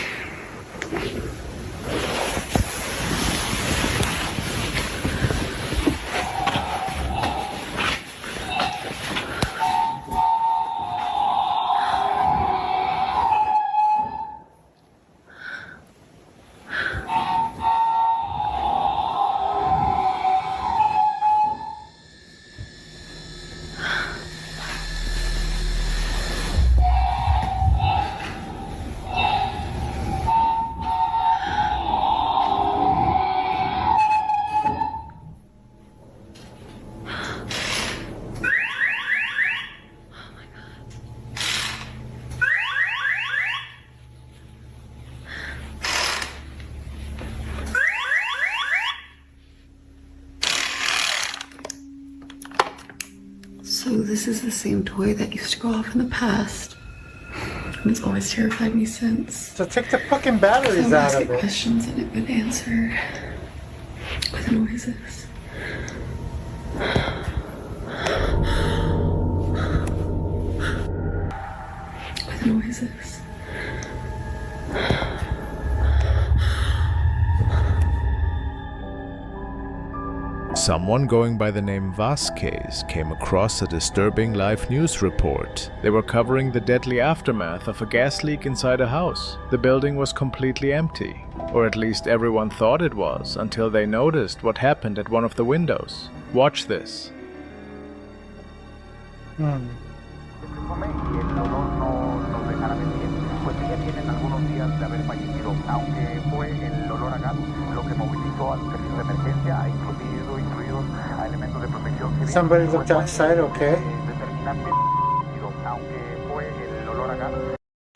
so this is the same toy that used to go off in the past. And it's always terrified me since. So take the fucking batteries so out ask of it it. questions and it would answer with noises. With noises. Someone going by the name Vasquez came across a disturbing live news report. They were covering the deadly aftermath of a gas leak inside a house. The building was completely empty, or at least everyone thought it was, until they noticed what happened at one of the windows. Watch this. Somebody looked outside, okay.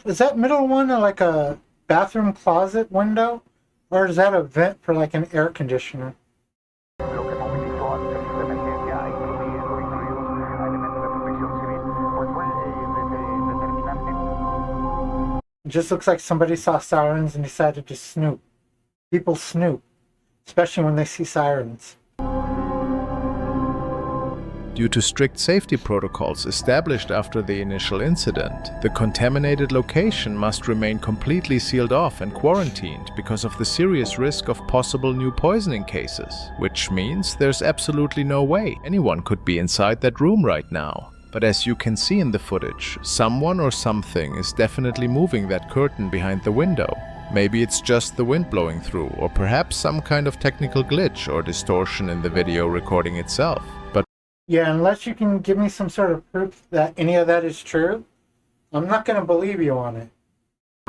Is that middle one like a bathroom closet window? Or is that a vent for like an air conditioner? It just looks like somebody saw sirens and decided to snoop. People snoop, especially when they see sirens. Due to strict safety protocols established after the initial incident, the contaminated location must remain completely sealed off and quarantined because of the serious risk of possible new poisoning cases, which means there's absolutely no way anyone could be inside that room right now. But as you can see in the footage, someone or something is definitely moving that curtain behind the window. Maybe it's just the wind blowing through, or perhaps some kind of technical glitch or distortion in the video recording itself. But yeah, unless you can give me some sort of proof that any of that is true, I'm not going to believe you on it.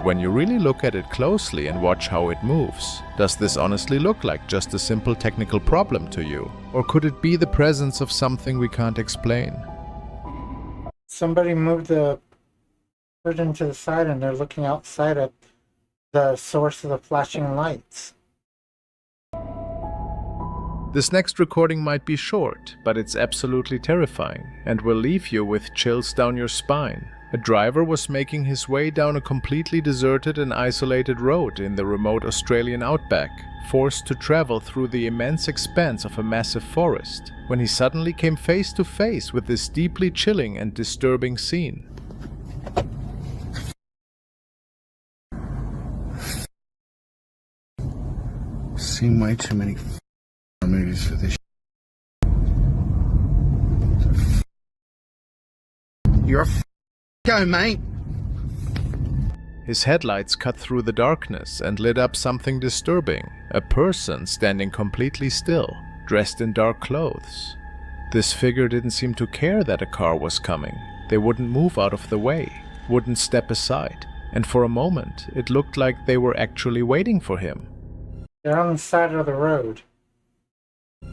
when you really look at it closely and watch how it moves, does this honestly look like just a simple technical problem to you? Or could it be the presence of something we can't explain? Somebody moved the curtain to the side and they're looking outside at the source of the flashing lights. This next recording might be short, but it's absolutely terrifying and will leave you with chills down your spine. A driver was making his way down a completely deserted and isolated road in the remote Australian outback, forced to travel through the immense expanse of a massive forest, when he suddenly came face to face with this deeply chilling and disturbing scene. Seen way too many movies for this. You're a go, mate. His headlights cut through the darkness and lit up something disturbing. A person standing completely still, dressed in dark clothes. This figure didn't seem to care that a car was coming. They wouldn't move out of the way, wouldn't step aside, and for a moment it looked like they were actually waiting for him. They're on the side of the road.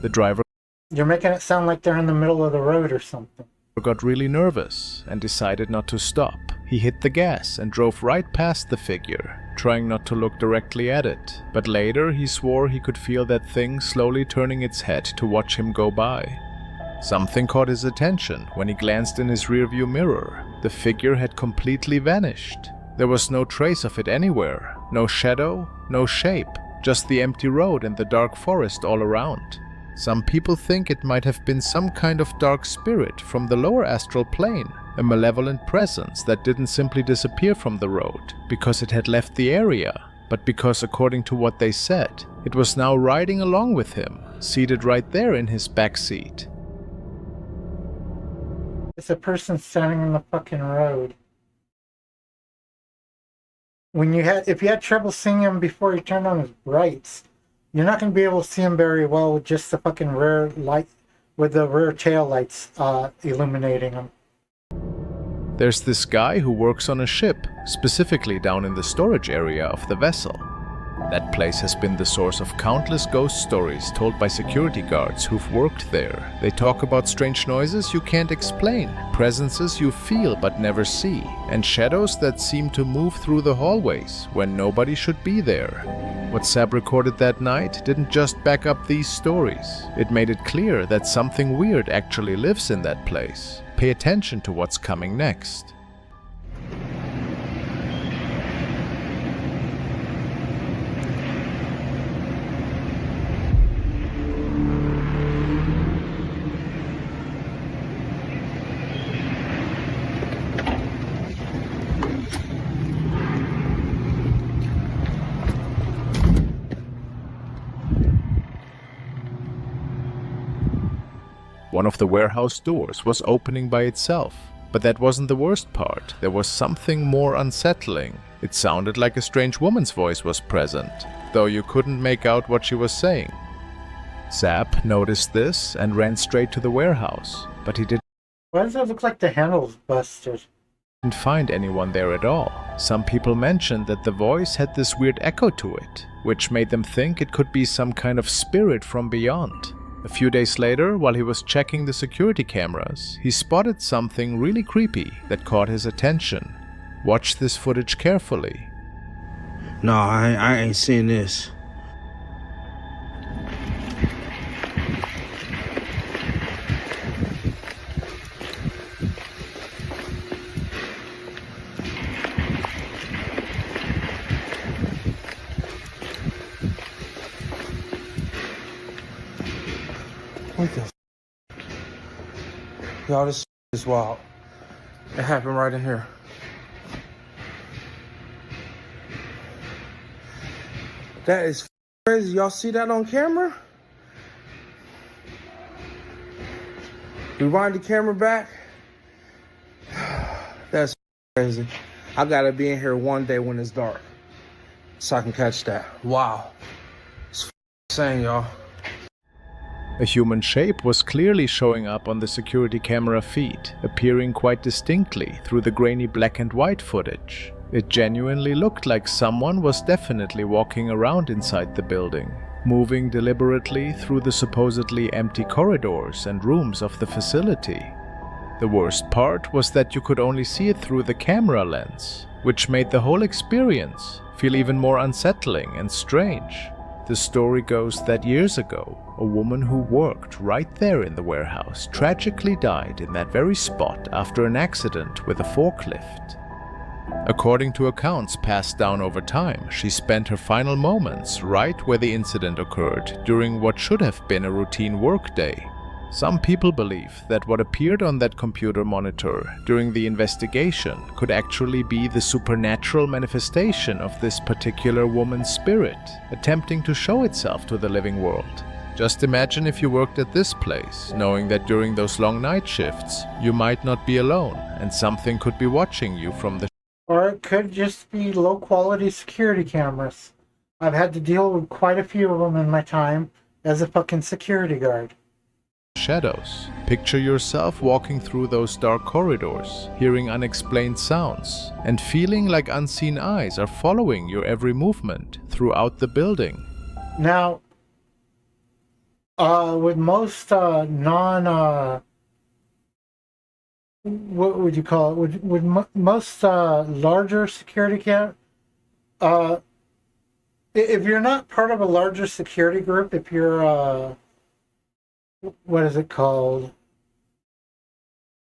The driver You're making it sound like they're in the middle of the road or something. got really nervous and decided not to stop. He hit the gas and drove right past the figure, trying not to look directly at it. But later he swore he could feel that thing slowly turning its head to watch him go by. Something caught his attention when he glanced in his rearview mirror. The figure had completely vanished. There was no trace of it anywhere. No shadow, no shape, just the empty road and the dark forest all around. Some people think it might have been some kind of dark spirit from the lower astral plane, a malevolent presence that didn't simply disappear from the road because it had left the area, but because, according to what they said, it was now riding along with him, seated right there in his back seat. It's a person standing on the fucking road. If you had trouble seeing him before he turned on his brights, you're not going to be able to see him very well with just the fucking rear light, with the rear tail lights illuminating him. There's this guy who works on a ship, specifically down in the storage area of the vessel. That place has been the source of countless ghost stories told by security guards who've worked there. They talk about strange noises you can't explain, presences you feel but never see, and shadows that seem to move through the hallways when nobody should be there. What Sab recorded that night didn't just back up these stories. It made it clear that something weird actually lives in that place. Pay attention to what's coming next. One of the warehouse doors was opening by itself, but that wasn't the worst part. There was something more unsettling. It sounded like a strange woman's voice was present, though you couldn't make out what she was saying. Zap noticed this and ran straight to the warehouse, but he didn't Why does it look like the handle's busted? find anyone there at all. Some people mentioned that the voice had this weird echo to it, which made them think it could be some kind of spirit from beyond. A few days later, while he was checking the security cameras, he spotted something really creepy that caught his attention. Watch this footage carefully. No, I ain't seen this. What the Y'all, this is wild. It happened right in here. That is crazy. Y'all see that on camera? Rewind the camera back. That's crazy. I gotta be in here one day when it's dark so I can catch that. Wow. It's insane, y'all. A human shape was clearly showing up on the security camera feed, appearing quite distinctly through the grainy black and white footage. It genuinely looked like someone was definitely walking around inside the building, moving deliberately through the supposedly empty corridors and rooms of the facility. The worst part was that you could only see it through the camera lens, which made the whole experience feel even more unsettling and strange. The story goes that years ago, a woman who worked right there in the warehouse tragically died in that very spot after an accident with a forklift. According to accounts passed down over time, she spent her final moments right where the incident occurred during what should have been a routine workday. Some people believe that what appeared on that computer monitor during the investigation could actually be the supernatural manifestation of this particular woman's spirit, attempting to show itself to the living world. Just imagine if you worked at this place, knowing that during those long night shifts, you might not be alone and something could be watching you from the Or it could just be low quality security cameras. I've had to deal with quite a few of them in my time as a fucking security guard. shadows. Picture yourself walking through those dark corridors, hearing unexplained sounds, and feeling like unseen eyes are following your every movement throughout the building. Now, with most what would you call it? Most larger security if you're not part of a larger security group, if you're what is it called?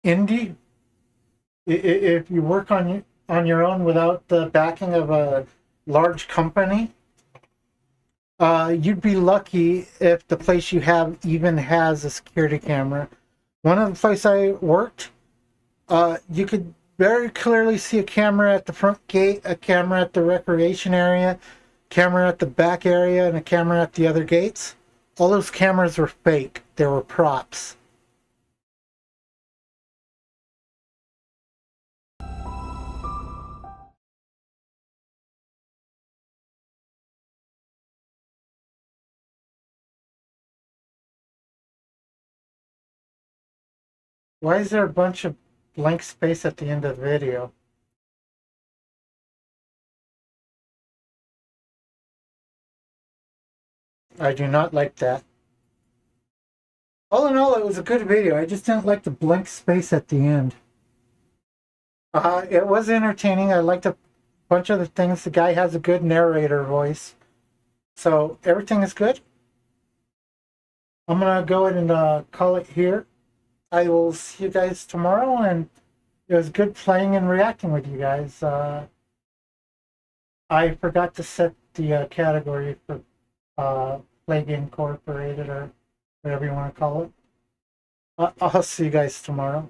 Indie. If you work on your own without the backing of a large company, you'd be lucky if the place you have even has a security camera. One of the places I worked, you could very clearly see a camera at the front gate, a camera at the recreation area, camera at the back area, and a camera at the other gates. All those cameras were fake. They were props. Why is there a bunch of blank space at the end of the video? I do not like that. All in all, it was a good video. I just didn't like the blank space at the end. It was entertaining. I liked a bunch of the things. The guy has a good narrator voice. So everything is good. I'm going to go ahead and call it here. I will see you guys tomorrow, and it was good playing and reacting with you guys. I forgot to set the category for Play Game Incorporated or whatever you want to call it. I'll see you guys tomorrow.